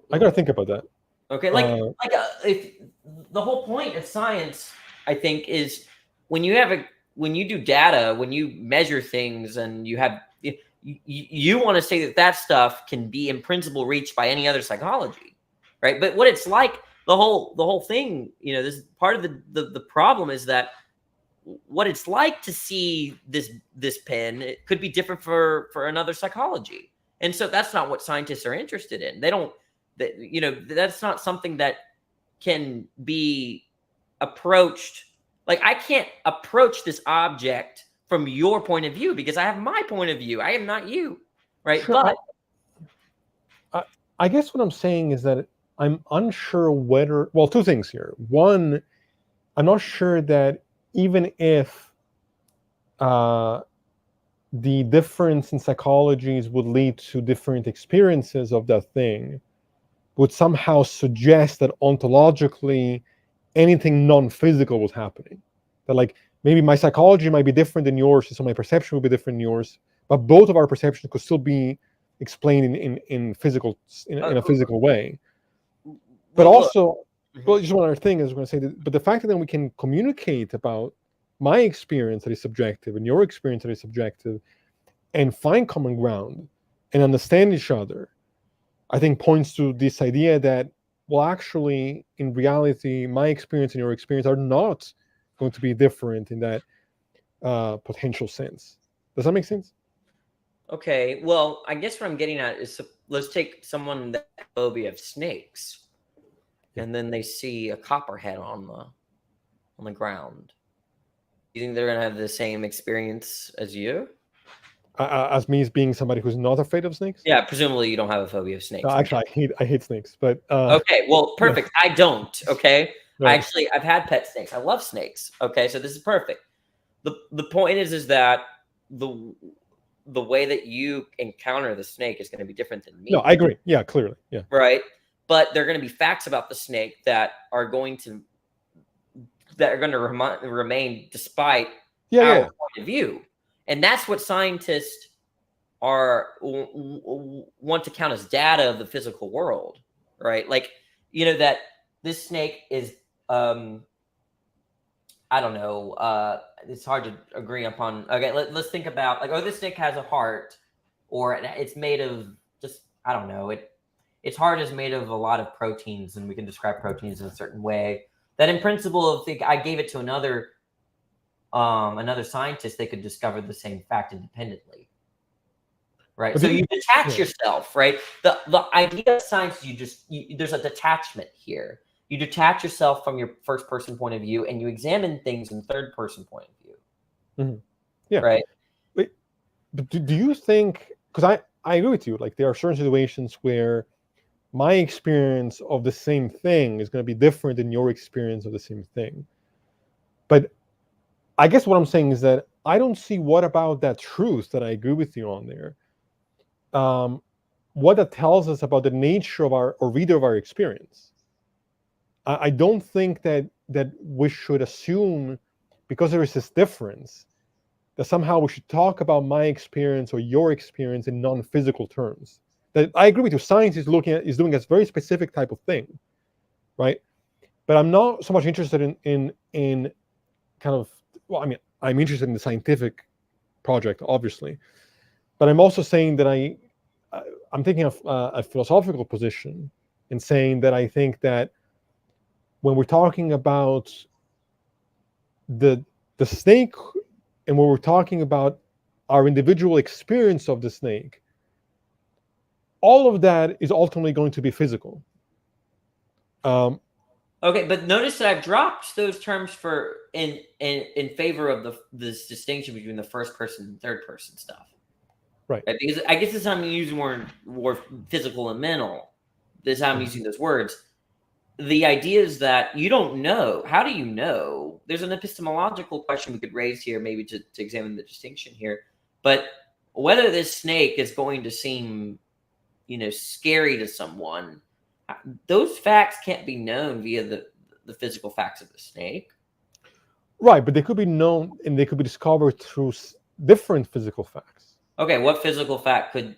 I gotta think about that. Okay, if the whole point of science, I think, is when you do data, when you measure things, and you have you want to say that stuff can be in principle reached by any other psychology, right? But what it's like, the whole thing, this is part of the problem, is that what it's like to see this pen, it could be different for another psychology. And so that's not what scientists are interested in. They don't, that's not something that can be approached. Like, I can't approach this object from your point of view because I have my point of view. I am not you, right? Sure. But I guess what I'm saying is that I'm unsure whether, well, two things here. One, I'm not sure that even if uh, the difference in psychologies would lead to different experiences of that thing, would somehow suggest that ontologically anything non-physical was happening. That like maybe my psychology might be different than yours, so my perception would be different than yours, but both of our perceptions could still be explained in physical in a physical way. But well, look. also, well, Mhm. just one other thing is going to say that, but the fact that then we can communicate about my experience that is subjective and your experience that is subjective and find common ground and understand each other, I think points to this idea that, well, actually, in reality, my experience and your experience are not going to be different in that potential sense. Does that make sense? Okay, well, I guess what I'm getting at is, let's take someone that has a phobia of snakes, Yeah. and then they see a copperhead on the ground. You think they're gonna have the same experience as you? As me as being somebody who's not afraid of snakes. Yeah, presumably you don't have a phobia of snakes. Actually, I hate snakes, but Okay, well, yeah, perfect. I don't. Okay, right. I've had pet snakes. I love snakes. Okay, so this is perfect. The point is that the the way that you encounter the snake is going to be different than No, me, I agree. Yeah, clearly. Yeah. right? But there are going to be facts about the snake that are going to remain despite Yeah, our yeah. point of view, and that's what scientists are want to count as data of the physical world, right? Like, that this snake is, I don't know, it's hard to agree upon. Okay, let's think about, like, oh, this snake has a heart, or it's made of, just, I don't know, its heart is made of a lot of proteins, and we can describe proteins in a certain way that, in principle, if I gave it to another scientist, they could discover the same fact independently, right? But So you detach yeah. yourself, right? The idea of science is there's a detachment here. You detach yourself from your first person point of view, and you examine things in third person point of view, Mhm. Yeah. right? But do you think, because I agree with you, like there are certain situations where my experience of the same thing is going to be different than your experience of the same thing. But I guess what I'm saying is that I don't see what about that truth that I agree with you on there. Um, what that tells us about the nature of our or reader of our experience. I don't think that we should assume because there is this difference that somehow we should talk about my experience or your experience in non-physical terms. That I agree with you. Science is doing a very specific type of thing, right? But I'm not so much interested in kind of, well, I mean, I'm interested in the scientific project, obviously, but I'm also saying that I'm taking a philosophical position in saying that I think that when we're talking about the the snake and when we're talking about our individual experience of the snake, all of that is ultimately going to be physical. Um, Okay, but notice that I've dropped those terms for in favor of this distinction between the first person and third person stuff. right. Right? Because I guess this time I'm using more physical and mental. This time I'm Mhm. using those words. The idea is that you don't know. How do you know? There's an epistemological question we could raise here, maybe to examine the distinction here. But whether this snake is going to seem, scary to someone, those facts can't be known via the physical facts of the snake. Right, but they could be known and they could be discovered through different physical facts. Okay, what physical fact could?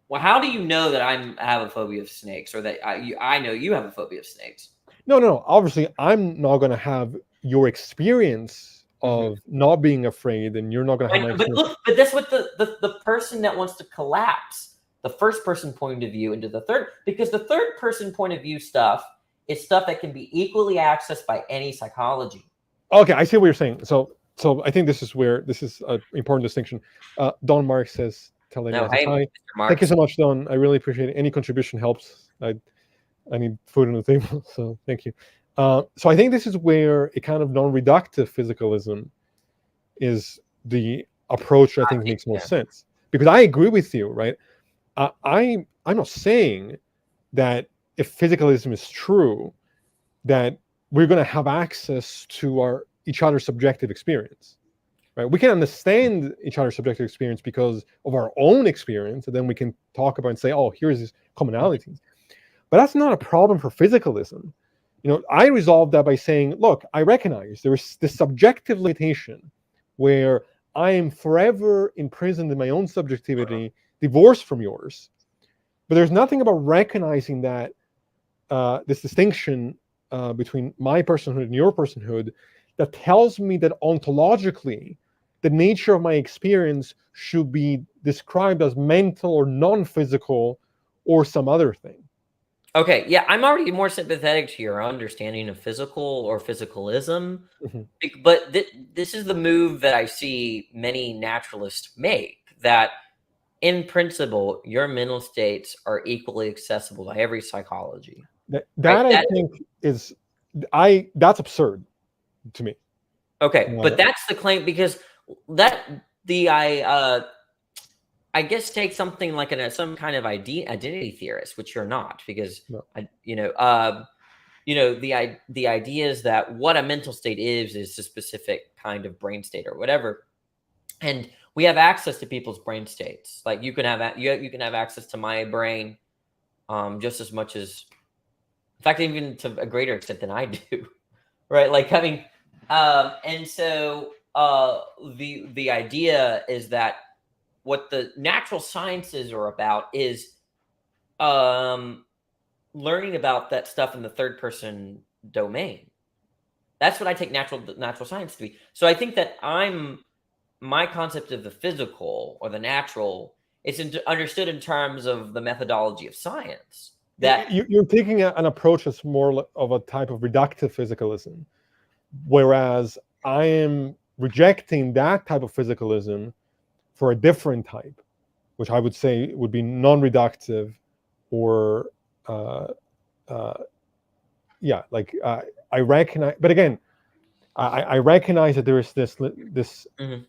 Well, how do you know that I have a phobia of snakes, or that I know you have a phobia of snakes? No, no, no. Obviously, I'm not going to have your experience Mhm. of not being afraid, and you're not going to have Right, my but experience. look, but that's what the person that wants to collapse the first person point of view into the third, because the third person point of view stuff is stuff that can be equally accessed by any psychology. Okay, I see what you're saying. So I think this is where this is an important distinction. Don Mark says, No, says hey, hi. Mr. Thank you Marks. so much, Don. I really appreciate it. Any contribution helps. I need food on the table, so thank you. So I think this is where a kind of non-reductive physicalism is the approach that I think makes most Yeah. sense. Because I agree with you, right? I'm not saying that if physicalism is true, that we're going to have access to our each other's subjective experience, right? We can understand each other's subjective experience because of our own experience, and then we can talk about and say, oh, here's these commonalities. But that's not a problem for physicalism. I resolved that by saying, look, I recognize there's this subjective limitation where I am forever imprisoned in my own subjectivity, divorced from yours. But there's nothing about recognizing that this distinction between my personhood and your personhood that tells me that ontologically, the nature of my experience should be described as mental or non-physical or some other thing. Okay, yeah, I'm already more sympathetic to your understanding of physical or physicalism, Mhm. but this is the move that I see many naturalists make, that in principle, your mental states are equally accessible by every psychology, right? That I think is that's absurd to me. Okay, but that's the claim, because that the I guess take something like some kind of identity theorist, which you're not, because No. the idea is that what a mental state is a specific kind of brain state or whatever, and we have access to people's brain states. Like you can have access to my brain, just as much as, in fact, even to a greater extent than I do, right? Like having, and so the idea is that what the natural sciences are about is um, learning about that stuff in the third person domain. That's what I take natural science to be. So I think that my concept of the physical or the natural is understood in terms of the methodology of science. That You're taking an approach that's more of a type of reductive physicalism, whereas I am rejecting that type of physicalism for a different type, which I would say would be non-reductive, or uh, uh, yeah, like I recognize. But again, I recognize that there is this Mhm.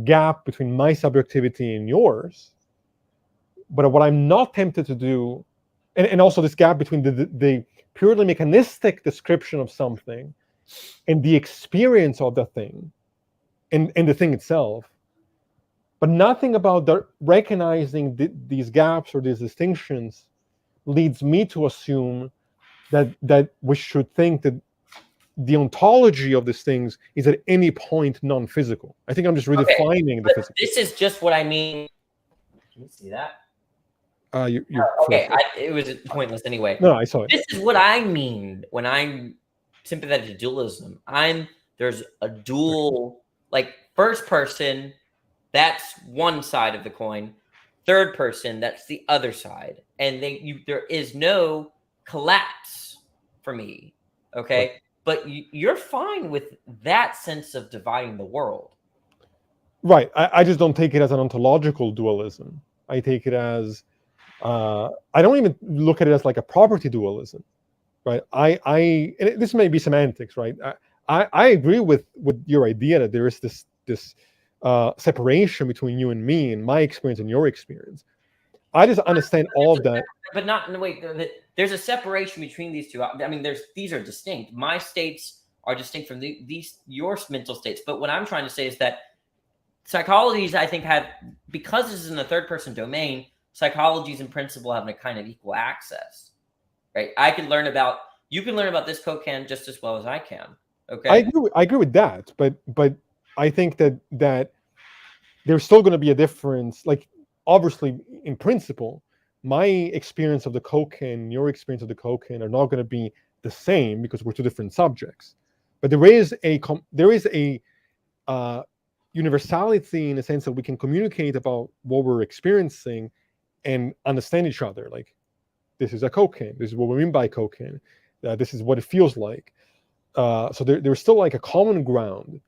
gap between my subjectivity and yours. But what I'm not tempted to do, and also this gap between the purely mechanistic description of something and the experience of the thing and the thing itself, but nothing about recognizing these gaps or these distinctions leads me to assume that we should think that the ontology of these things is at any point non-physical. I think I'm just Okay, redefining the but physical. this is just what I mean. Can you see that? You're Okay, frozen. it was pointless anyway. No, I saw it. This is what I mean when I'm sympathetic to dualism. There's a dual, like first person, that's one side of the coin. Third person, that's the other side. And there is no collapse for me. Right. Okay. But you're fine with that sense of dividing the world. Right. I just don't take it as an ontological dualism. I take it as I don't even look at it as like a property dualism, right? This may be semantics, right? I agree with your idea that there is this separation between you and me and my experience and your experience. I just understand all of that. But not, no, wait, there's a separation between these two. I mean, these are distinct. My states are distinct from your mental states. But what I'm trying to say is that psychologies, I think, because this is in the third person domain, psychologies in principle have a kind of equal access, right? You can learn about this cocaine just as well as I can. Okay. I agree with that, but I think that there's still going to be a difference. Like obviously, in principle, my experience of the cocaine, your experience of the cocaine are not going to be the same because we're two different subjects. But there is a uh, universality in the sense that we can communicate about what we're experiencing and understand each other. Like this is a cocaine. This is what we mean by cocaine. This is what it feels like. So there's still like a common ground,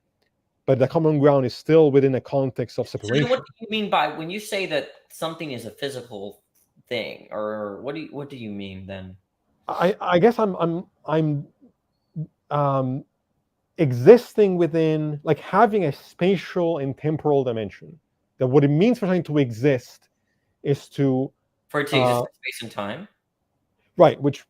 but the common ground is still within a context of So then what separation. do you mean by when you say that something is a physical thing, or what do you mean then? I guess I'm um, existing within, like, having a spatial and temporal dimension. That what it means for something to exist is to For it to exist uh, in space and time? right. Which,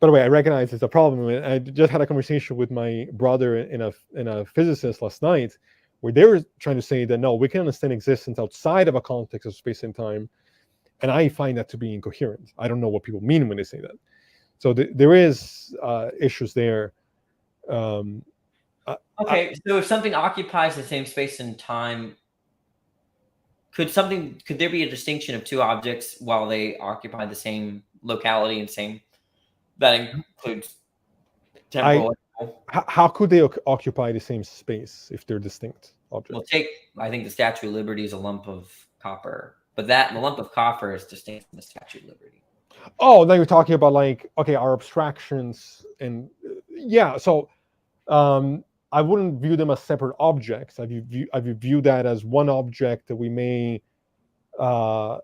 by the way, I recognize is a problem. I just had a conversation with my brother in a physicist last night, where they were trying to say that no, we can understand existence outside of a context of space and time, and I find that to be incoherent. I don't know what people mean when they say that. So there is issues there. Um, I, I, Okay, so if something occupies the same space and time, could there be a distinction of two objects while they occupy the same locality and same that includes I temporal? how could they occupy the same space if they're distinct Well, objects? I think the Statue of Liberty is a lump of copper, but the lump of copper is distinct from the Statue of Liberty. Oh, now you're talking about, like, okay, our abstractions, and yeah. So I wouldn't view them as separate objects. I view that as one object that we may uh,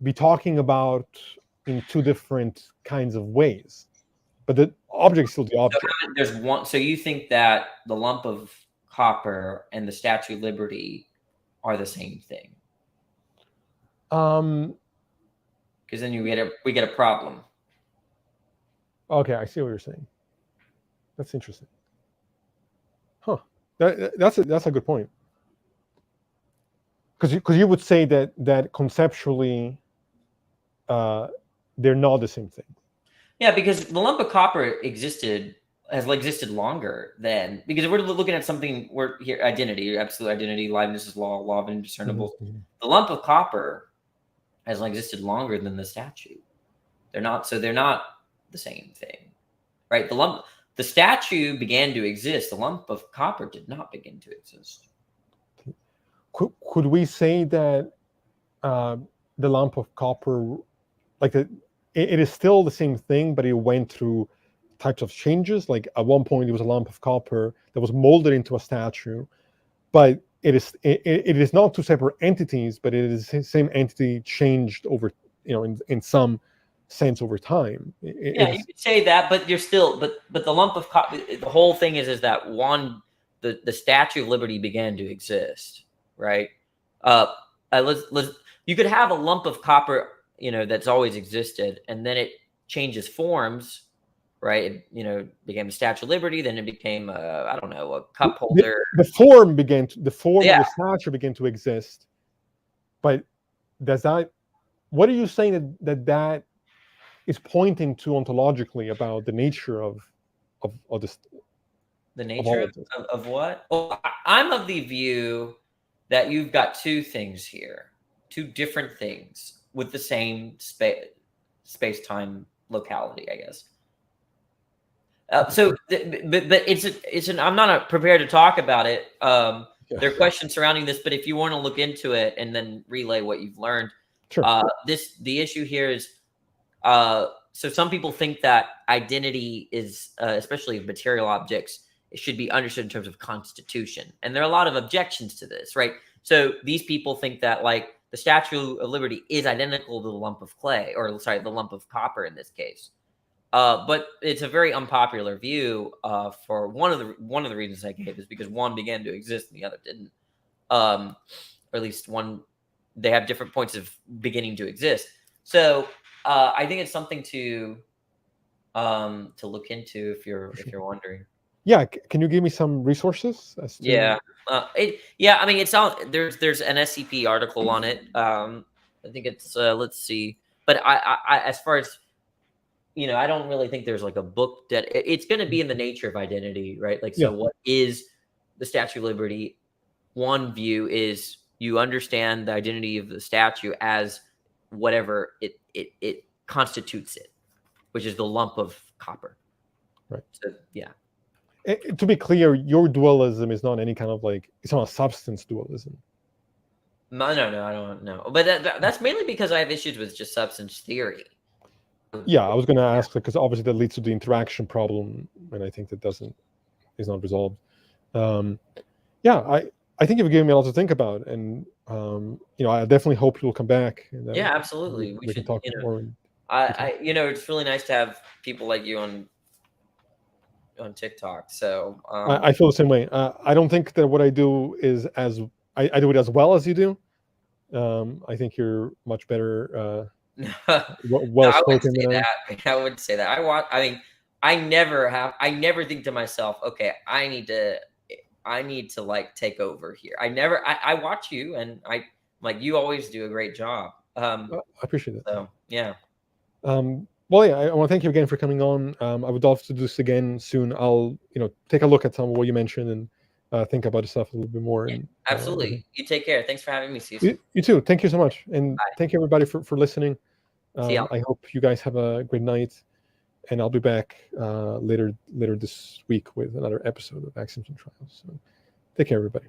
be talking about in two different kinds of ways, but the object is still the So object. there's one. So you think that the lump of copper and the Statue of Liberty are the same thing? Um, Because then we get a problem. okay, I see what you're saying. That's interesting. Huh? That's a good point. Because you would say that conceptually they're not the same thing. Yeah, because the lump of copper has existed longer than, because if we're looking at something, we're here, identity, absolute identity, Leibniz's law of indiscernibles. Mm-hmm. The lump of copper has existed longer than the statue. They're not the same thing, right? The statue began to exist. The lump of copper did not begin to exist. Could we say that the lump of copper, like it is still the same thing, but it went through types of changes? Like at one point, it was a lump of copper that was molded into a statue, but it is not two separate entities, but it is the same entity changed over, in some sense over time. Yeah, you could say that, but you're still, but the lump of copper. The whole thing is that the Statue of Liberty began to exist, right? Let's you could have a lump of copper, that's always existed, and then it changes forms, right? It became the Statue of Liberty, then it became I don't know, a cup holder. The form of Yeah, the statue began to exist, but does that? What are you saying that is pointing to ontologically about the nature of this, the of all nature of this? of what? Well, I'm of the view that you've got two things here, two different things with the same space time locality, I guess. But I'm not prepared to talk about it. There are questions surrounding this, but if you want to look into it and then relay what you've learned, Sure. The issue here is, so some people think that identity is, especially of material objects, it should be understood in terms of constitution, and there are a lot of objections to this, right? So these people think that, like, the Statue of Liberty is identical to the lump of clay, or sorry, the lump of copper in this case. But it's a very unpopular view. For one of the reasons I gave is because one began to exist and the other didn't. Or at least one, they have different points of beginning to exist. So I think it's something to look into if you're wondering. Yeah, can you give me some resources as to? Yeah. I mean, it's on. There's an SCP article on it. I think it's let's see. But I as far as I don't really think there's like a book that it's going to be in the nature of identity, right? Like, so Yeah. what is the Statue of Liberty? One view is you understand the identity of the statue as whatever it constitutes it, which is the lump of copper. Right. So, yeah. To be clear, your dualism is not any kind of, like, it's not a substance dualism. No, I don't know. But that's mainly because I have issues with just substance theory. Yeah, I was going to ask, because obviously that leads to the interaction problem, and I think that is not resolved. Yeah, I think you've given me a lot to think about, and I definitely hope you'll come back. And yeah, absolutely. We can talk more. It's really nice to have people like you on TikTok. So, I feel the same way. I don't think that what I do is as I do it as well as you do. I think you're much better, no, well I wouldn't spoken say than I am. that. I wouldn't say that. I mean, I never think to myself, okay, I need to like take over here. I watch you and like, you always do a great job. I appreciate it. So yeah, Well, yeah, I want to thank you again for coming on. I would love to do this again soon. I'll, take a look at some of what you mentioned and think about the stuff a little bit more. yeah, And absolutely. You take care. Thanks for having me, Cecil. you too. Thank you so much, and Bye. thank you everybody for listening. See ya. I hope you guys have a great night, and I'll be back later this week with another episode of Axioms and Trials. So take care, everybody.